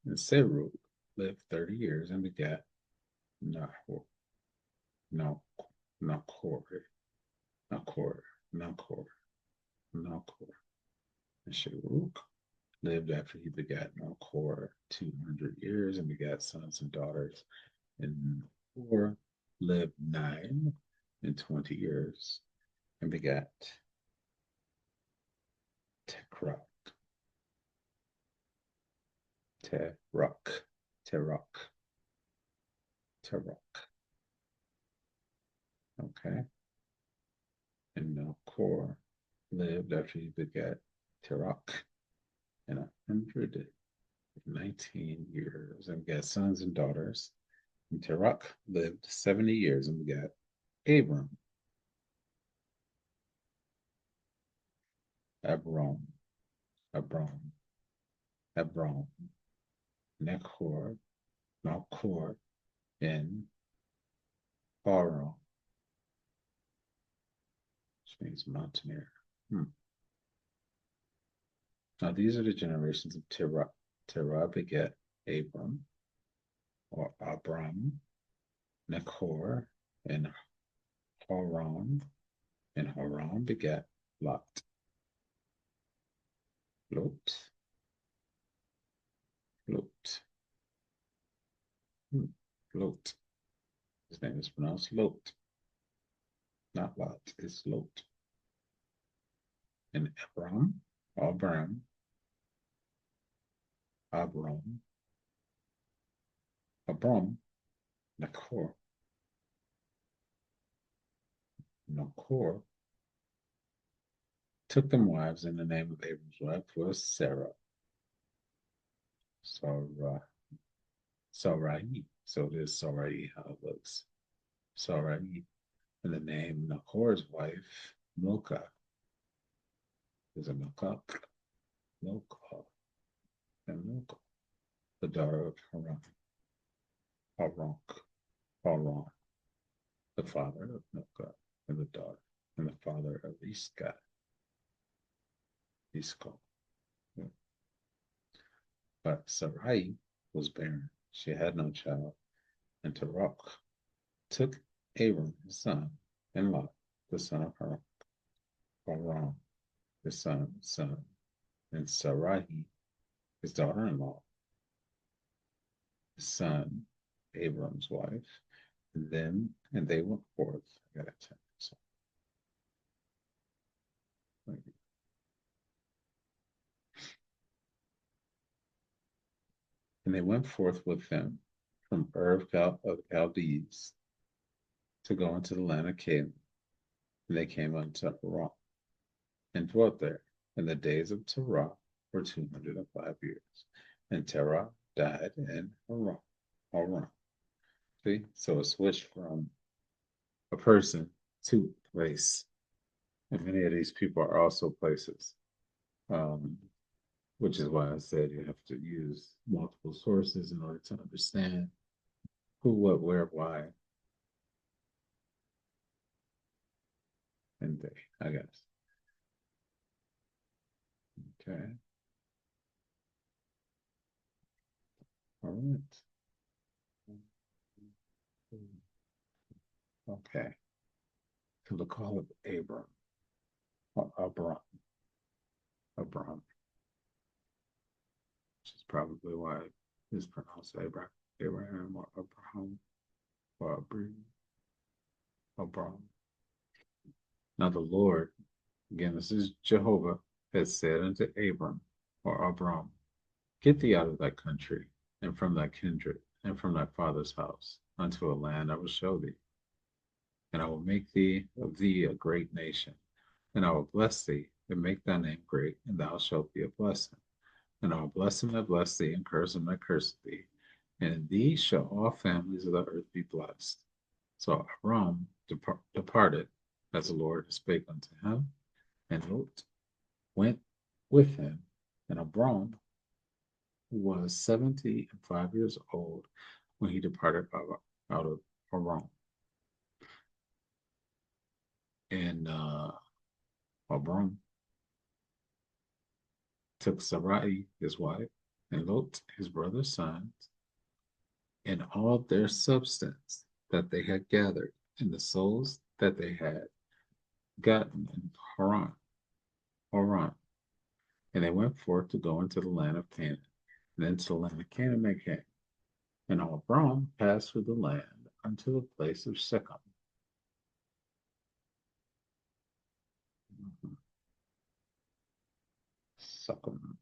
And Serug lived 30 years and begat Nahor. Nahor. Nahor. And Serug lived after he begat Nahor 200 years and begat sons and daughters. And Nahor lived 920 years and begat Tekrak. Okay. And Nahor lived after he begat Terak in 119 years and begat sons and daughters. And Terak lived 70 years and begat Abram. Nahor, and Haran, which means mountaineer. Now these are the generations of Terah. Terah begat Abram, or Abram, Nahor, and Haran, and Haran begat Lot. Lot. His name is pronounced Lot. Not Lot, it's Lot. And Abram, Nahor took them wives, and the name of Abram's wife was Sarah. Sarai. So it is Sarai how it looks. Sarai. And the name Nahor's wife, Milcah. Is a Milcah. And Milcah, the daughter of Haran, the father of Milcah, and the daughter, and the father of Iscah. Yeah. But Sarai was barren. She had no child. And Terach took Abram, his son, and Lot, the son of Haran, his son, and Sarai, his daughter-in-law, his son, Abram's wife, and they went forth. I gotta check this out. And they went forth with him from Ur of Chaldees to go into the land of Canaan. And they came unto Haran and dwelt there. And the days of Terah were 205 years. And Terah died in Haran. See? So it switched from a person to a place. And many of these people are also places. which is why I said you have to use multiple sources in order to understand who, what, where, why, and they, I guess. Okay. All right. Okay. To the call of Abram, or Abram, which is probably why it's pronounced Abraham, or Abraham, or Abram. Now the Lord, again, this is Jehovah, has said unto Abram, or Abram, get thee out of thy country, and from thy kindred, and from thy father's house, unto a land I will show thee. And I will make thee of thee a great nation, and I will bless thee, and make thy name great, and thou shalt be a blessing. And I will bless him that bless thee, and curse him that curse thee. And in thee shall all families of the earth be blessed. So Abram departed, as the Lord spake unto him, and Lot went with him. And Abram was 75 years old when he departed out of Haran. And Abram took Sarai, his wife, and Lot, his brother's sons, and all their substance that they had gathered, and the souls that they had gotten in Haran. And they went forth to go into the land of Canaan, and into the land of Canaan they came. And Abram passed through the land unto the place of Shechem. Shechem.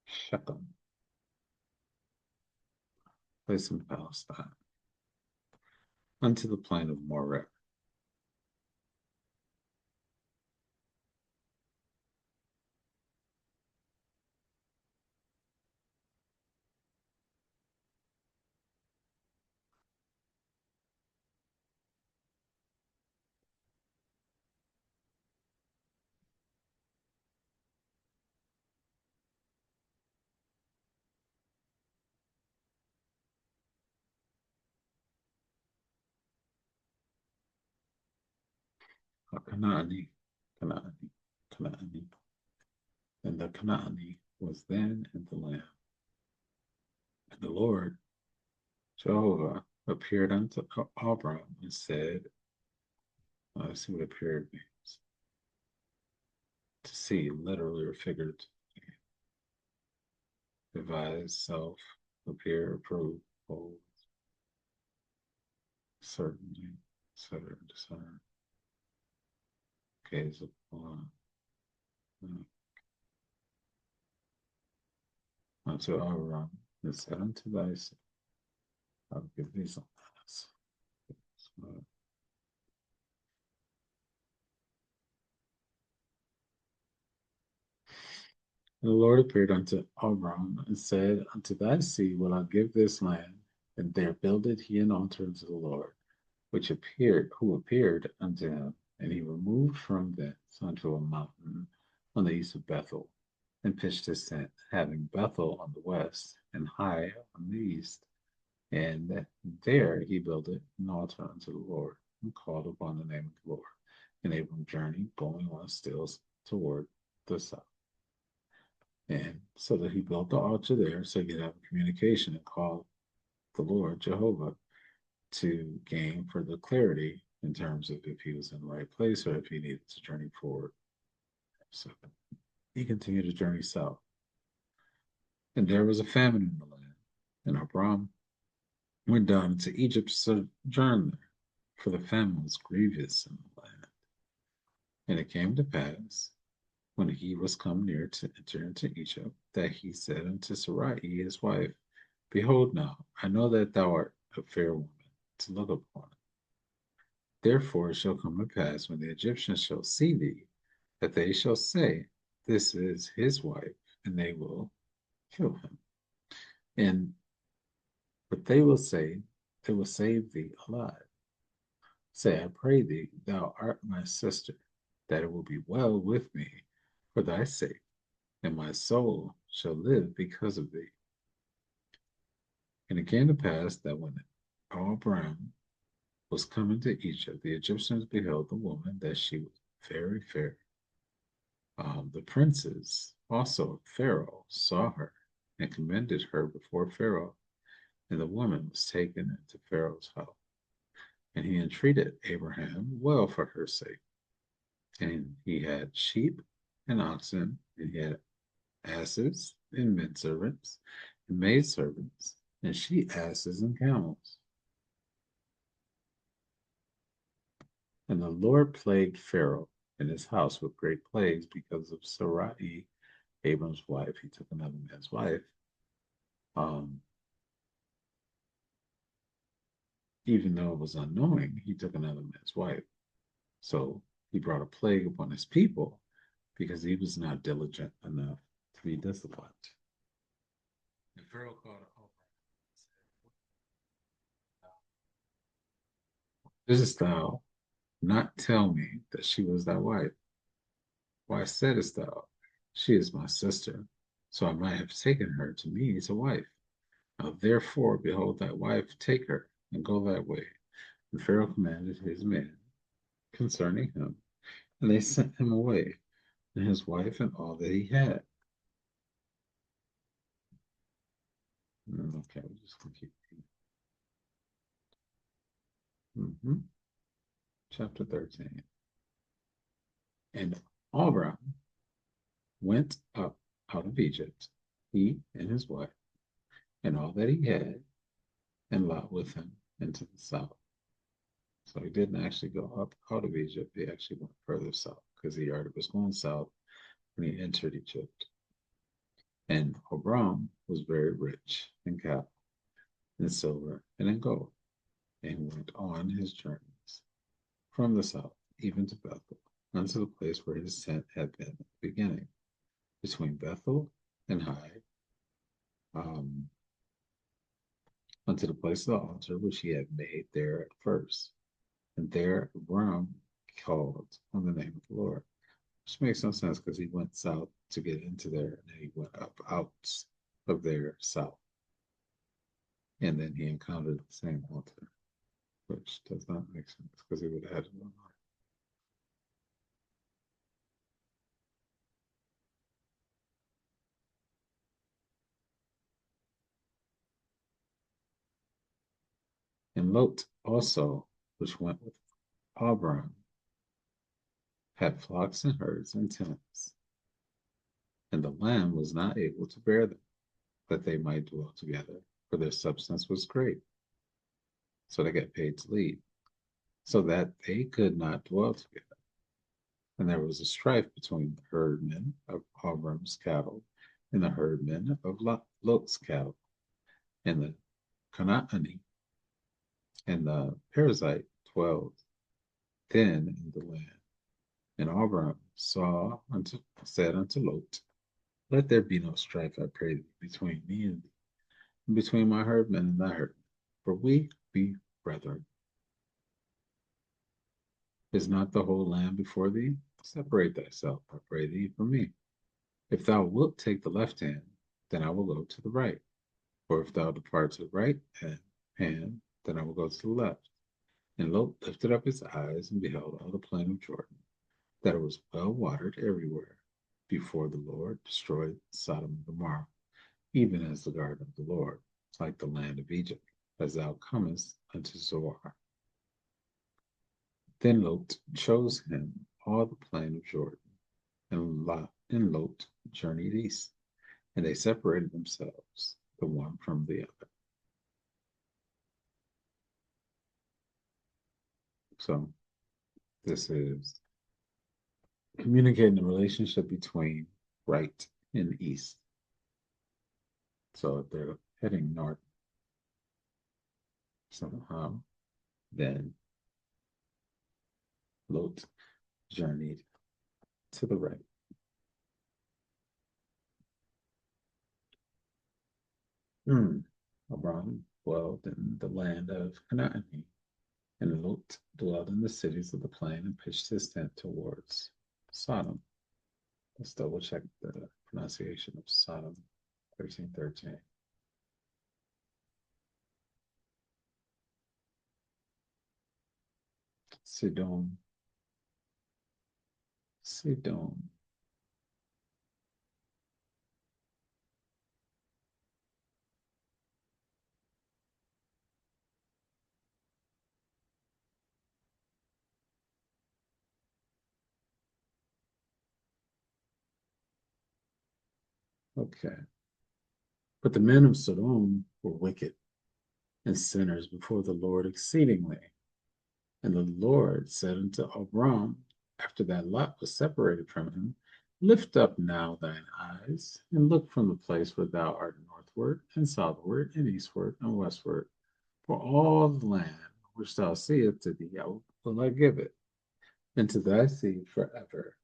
Shechem. Place in Palestine. Unto the plain of Moreh. Canaani. Canaani. Canaani. And the Canaani was then in the land. And the Lord Jehovah appeared unto Abram and said, let's see what appeared means. To see, literally or figuratively. Devise, self, appear, approve, hold, certainly, etc., discern, gaze upon, unto Abram and said unto thyself, I'll give thee some things. And the Lord appeared unto Abram and said, unto thy seed will I give this land, and there builded he an altar unto the Lord, who appeared unto him, and he removed from thence unto a mountain on the east of Bethel, and pitched his tent, having Bethel on the west, and Hai on the east. And there he builded an altar unto the Lord, and called upon the name of the Lord. And Abram journeyed, going on still toward the south. And so that he built the altar there so he could have a communication and call the Lord Jehovah to gain further clarity in terms of if he was in the right place or if he needed to journey forward. So he continued to journey south. And there was a famine in the land, and Abram went down into Egypt to sojourn there, for the famine was grievous in the land. And it came to pass, when he was come near to enter into Egypt, that he said unto Sarai his wife, Behold now, I know that thou art a fair woman to look upon. Therefore it shall come to pass, when the Egyptians shall see thee, that they shall say, This is his wife, and they will kill him. And but they will say, They will save thee alive. Say, I pray thee, thou art my sister, that it will be well with me for thy sake, and my soul shall live because of thee. And it came to pass that when Abram was coming to Egypt, the Egyptians beheld the woman that she was very fair. The princes also of Pharaoh saw her and commended her before Pharaoh, and the woman was taken into Pharaoh's house. And he entreated Abraham well for her sake. And he had sheep and oxen, and he had asses and men servants and maid servants, and she asses and camels. And the Lord plagued Pharaoh and his house with great plagues because of Sarai, Abram's wife. He took another man's wife. Um, even though it was unknowing, he took another man's wife. So he brought a plague upon his people because he was not diligent enough to be disciplined. And Pharaoh called Abram and said, didst thou not tell me that she was thy wife? Why saidst thou, she is my sister, so I might have taken her to me as a wife? Now therefore, behold, thy wife, take her, and go thy way. And Pharaoh commanded his men concerning him, and they sent him away, and his wife and all that he had. Okay, we're just going to keep reading. Chapter 13. And Abram went up out of Egypt, he and his wife, and all that he had, and Lot with him into the south. So he didn't actually go up out of Egypt. He actually went further south because he already was going south when he entered Egypt. And Abram was very rich in cattle, in silver, and in gold. And he went on his journeys from the south, even to Bethel, unto the place where his tent had been at the beginning, between Bethel and Hai, um, unto the place of the altar which he had made there at first. And there Abram called on the name of the Lord. Which makes no sense because he went south to get into there, and then he went up out of there south. And then he encountered the same altar, which does not make sense because he would have had it on. And Lot also, which went with Abram, had flocks and herds and tents, and the land was not able to bear them, that they might dwell together, for their substance was great. So they got paid to leave, so that they could not dwell together. And there was a strife between the herdmen of Abram's cattle and the herdmen of Lot's cattle. And the Canaanite and the Perizzite dwelled then in the land. And Abram said unto Lot, let there be no strife, I pray thee, between me and thee, and between my herdmen and thy herdmen, for we be brethren. Is not the whole land before thee? Separate thyself, I pray thee, from me. If thou wilt take the left hand, then I will go to the right. Or if thou depart to the right hand, then I will go to the left. And Lot lifted up his eyes and beheld all the plain of Jordan, that it was well watered everywhere, before the Lord destroyed Sodom and Gomorrah, even as the garden of the Lord, like the land of Egypt, as thou comest unto Zoar. Then Lot chose him all the plain of Jordan, and Lot journeyed east, and they separated themselves, the one from the other. So this is communicating the relationship between right and east. So if they're heading north somehow, then Lot journeyed to the right. Abram dwelled in the land of Canaan, And Lot dwelled in the cities of the plain and pitched his tent towards Sodom. Let's double check the pronunciation of Sodom, 1313. Sidon. Sidon. Okay. But the men of Sodom were wicked and sinners before the Lord exceedingly. And the Lord said unto Abram, after that Lot was separated from him, lift up now thine eyes, and look from the place where thou art northward, and southward, and eastward, and westward. For all the land which thou seest to thee, will I give it, and to thy seed forever.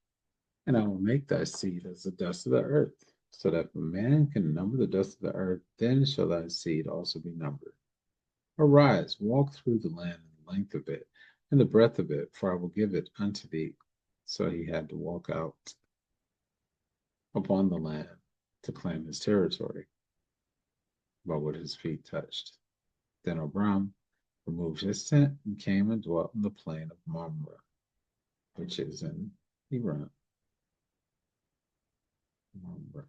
And I will make thy seed as the dust of the earth, so that if a man can number the dust of the earth, then shall thy seed also be numbered. Arise, walk through the land in the length of it, and the breadth of it, for I will give it unto thee. So he had to walk out upon the land to claim his territory by what his feet touched. Then Abram removed his tent and came and dwelt in the plain of Mamre, which is in Hebron. Mamre.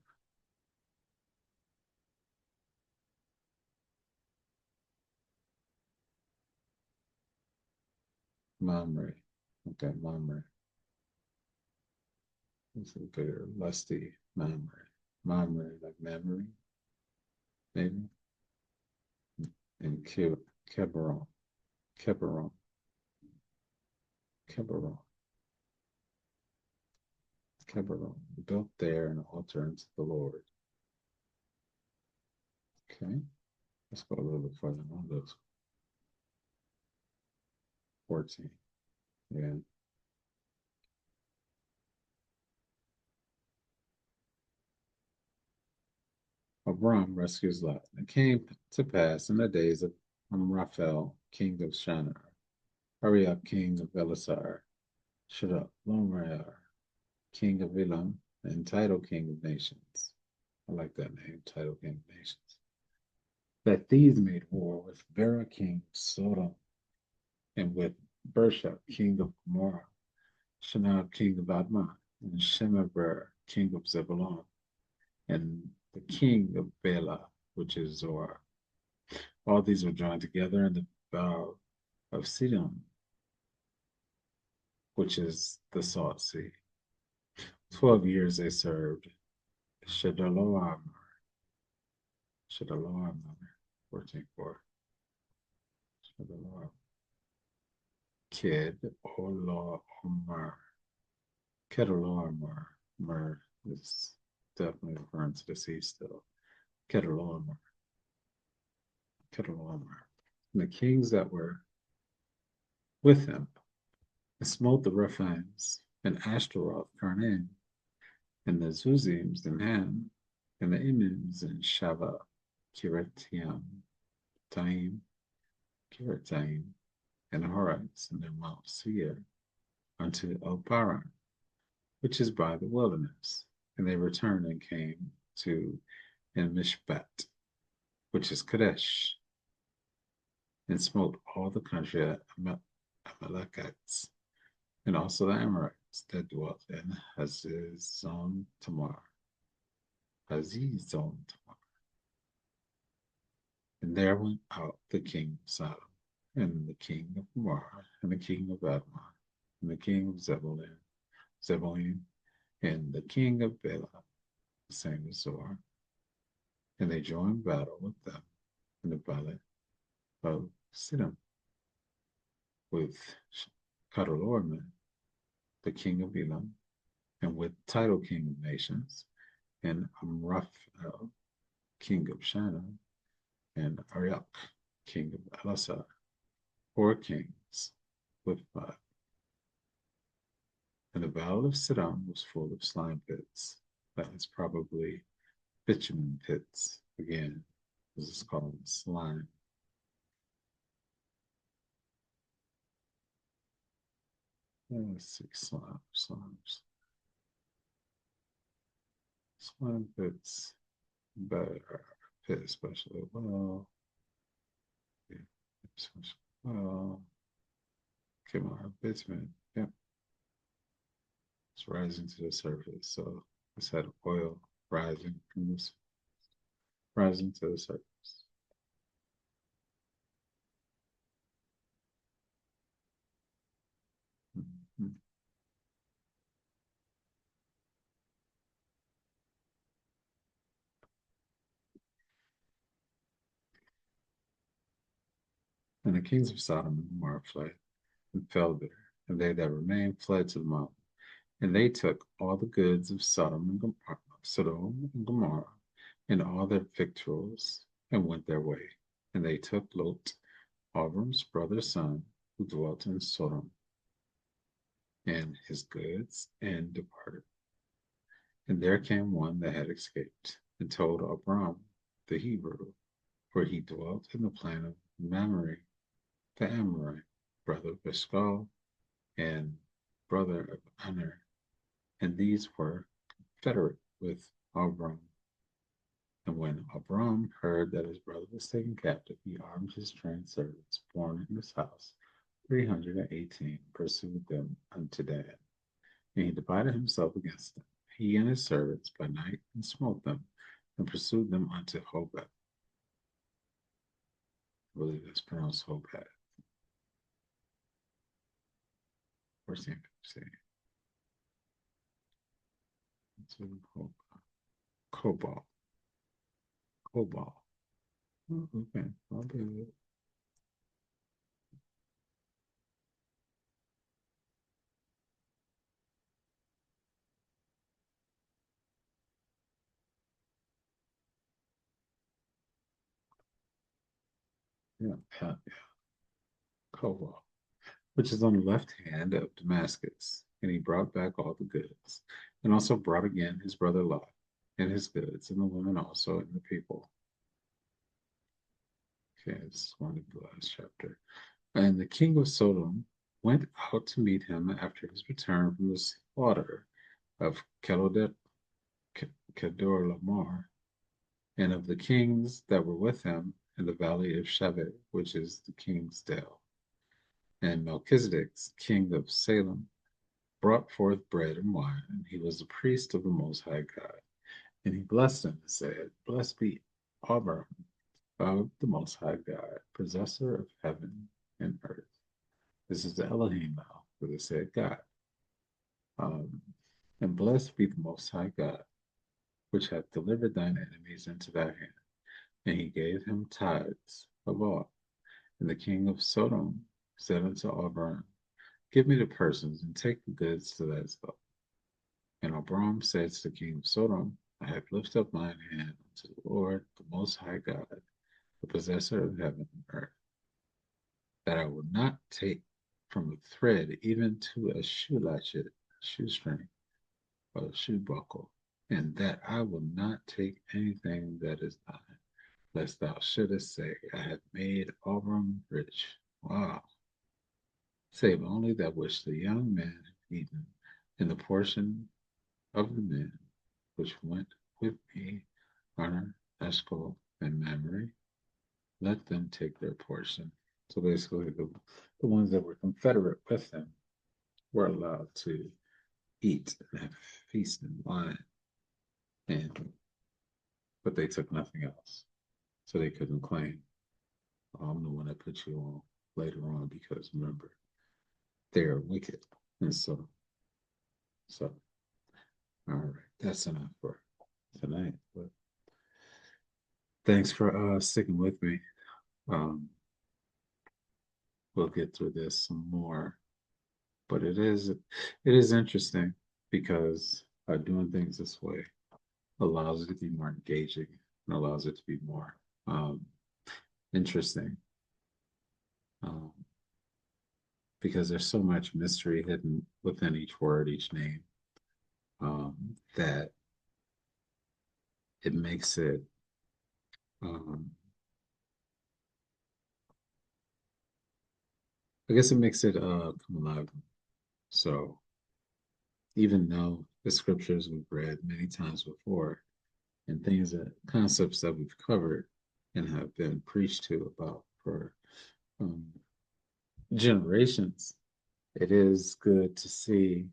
Mamre. Okay, Mamre. This is a bigger, lusty Mamre. Mamre, like memory, maybe. And Kebaron. Kebaron. Kebaron. Kebaron. Built there an altar unto the Lord. Okay. Let's go a little bit further on those. 14. Yeah. Abram rescues Lot. It came to pass in the days of Amraphel, king of Shinar, Hurry up, king of Elisar, Shedorlaomer, king of Elam, and Title, king of nations. I like that name, Title, king of nations. That these made war with Bera, king of Sodom, and with Bersha, king of Gomorrah, Shinab, king of Admah, and Shemeber, king of Zebulun, and the king of Bela, which is Zoar. All these were joined together in the bow of Sidon, which is the Salt Sea. 12 years they served Shedorlaomer, Shedorlaomer, 14:4. Shedorlaomer. Kid Olaomer, Kedorlaomer, Mer is definitely referring to the sea still. Kedorlaomer, Kedorlaomer. And the kings that were with him and smote the Rephaims and Ashtaroth, Karnaim, and the Zuzims and Ham, and the Imims and Shava, Kirataim, Taim, Kirataim, and the Horites and their Mount Seir unto El Paran, which is by the wilderness. And they returned and came to En Mishpat, which is Kadesh, and smote all the country of Amalekites, and also the Amorites that dwelt in Hazizon Tamar. Hazizon Tamar. And there went out the king of Sodom, and the king of Gomorrah, and the king of Admah, and the king of Zebulun, and the king of Bela, the same as Zoar. And they joined battle with them in the valley of Siddim, with Kadorlaomer, the king of Elam, and with Title, king of nations, and Amraphel, king of Shinar, and Arioch, king of Elasar, 4 kings with 5. And the valley of Siddim was full of slime pits. That is probably bitumen pits. Again, this is called slime. Let's see, slime fits better, fit especially well. Yeah, especially well. Come on, bitumen. Yep, it's rising to the surface. So it's had oil rising from this, rising to the surface. Mhm. And the kings of Sodom and Gomorrah fled and fell there, and they that remained fled to the mountain. And they took all the goods of Sodom and Gomorrah, and all their victuals, and went their way. And they took Lot, Abram's brother's son, who dwelt in Sodom, and his goods, and departed. And there came one that had escaped, and told Abram the Hebrew, for he dwelt in the plain of Mamre, the Amorite, brother of Eshcol, and brother of Aner, and these were confederate with Abram. And when Abram heard that his brother was taken captive, he armed his trained servants born in his house, 318, pursued them unto Dan. And he divided himself against them, he and his servants, by night, and smote them, and pursued them unto Hobah. I believe that's pronounced Hobah. 14, 15. Cobalt. Cobalt. Oh, okay. I'll do it. Yeah, yeah, Cobalt, which is on the left hand of Damascus. And he brought back all the goods, and also brought again his brother Lot, and his goods, and the women also, and the people. Okay, this is one of the last chapter. And the king of Sodom went out to meet him after his return from the slaughter of Kedorlaomer, and of the kings that were with him in the valley of Shevet, which is the king's dale. And Melchizedek, king of Salem, brought forth bread and wine, and he was the priest of the Most High God. And he blessed him and said, Blessed be Abram of the Most High God, possessor of heaven and earth. This is the Elohim now, for they said God. Um, and blessed be the Most High God, which hath delivered thine enemies into thy hand. And he gave him tithes of all. And the king of Sodom said unto Abram, Give me the persons, and take the goods to thyself. And Abram said to the king of Sodom, I have lifted up mine hand unto the Lord, the Most High God, the possessor of heaven and earth, that I will not take from a thread even to a shoe latchet, shoestring, or a shoe buckle, and that I will not take anything that is thine, lest thou shouldest say, I have made Abram rich. Wow. Save only that which the young man had eaten in the portion of the men which went with me, Honor, Eshcol, and Mamre, let them take their portion. So basically, the ones that were confederate with them were allowed to eat and have feast and wine, and but they took nothing else. So they couldn't claim, oh, I'm the one that put you on later on because remember, they're wicked. And so, all right, that's enough for tonight. But thanks for sticking with me. Um, we'll get through this some more, but it is interesting because doing things this way allows it to be more engaging and allows it to be more interesting um, because there's so much mystery hidden within each word, each name, that it makes it um, I guess it makes it come alive So even though the scriptures we've read many times before and things that concepts that we've covered and have been preached to about for um, generations, it is good to see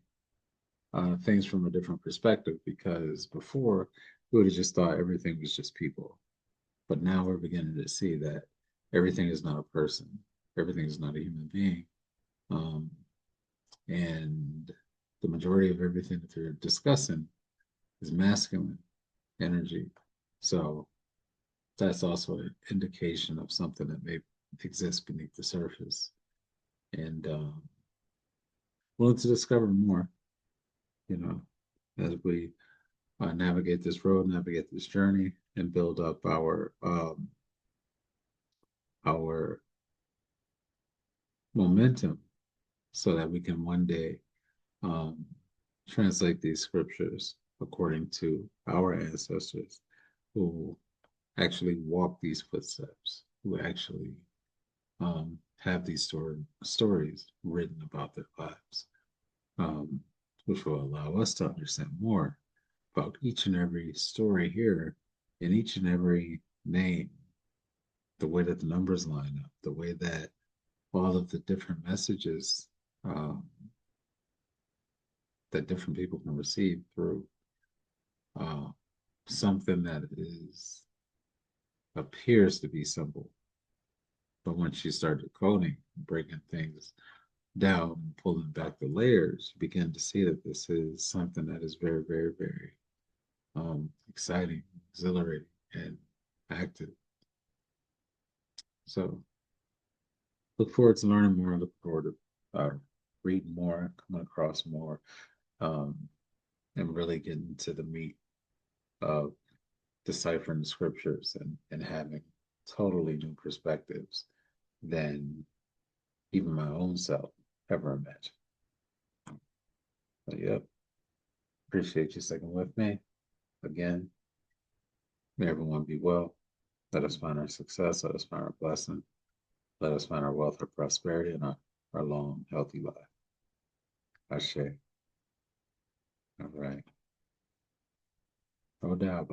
things from a different perspective because before we would have just thought everything was just people. But now we're beginning to see that everything is not a person, everything is not a human being. Um, and the majority of everything that they're discussing is masculine energy. So that's also an indication of something that may exist beneath the surface. And willing to discover more, you know, as we navigate this road, navigate this journey, and build up our momentum so that we can one day um, translate these scriptures according to our ancestors who actually walk these footsteps, who actually have these stories written about their lives, um, which will allow us to understand more about each and every story here and each and every name, the way that the numbers line up, the way that all of the different messages um, that different people can receive through uh, something that is appears to be simple, but once you start decoding, breaking things down, and pulling back the layers, you begin to see that this is something that is very, very, very exciting, exhilarating, and active. So look forward to learning more. Look forward to reading more, coming across more, um, and really getting to the meat of deciphering the scriptures and having totally new perspectives than even my own self ever imagined. But yep, appreciate you sticking with me. Again, may everyone be well. Let us find our success. Let us find our blessing. Let us find our wealth, our prosperity, and our long, healthy life. Ashe. All right. No doubt,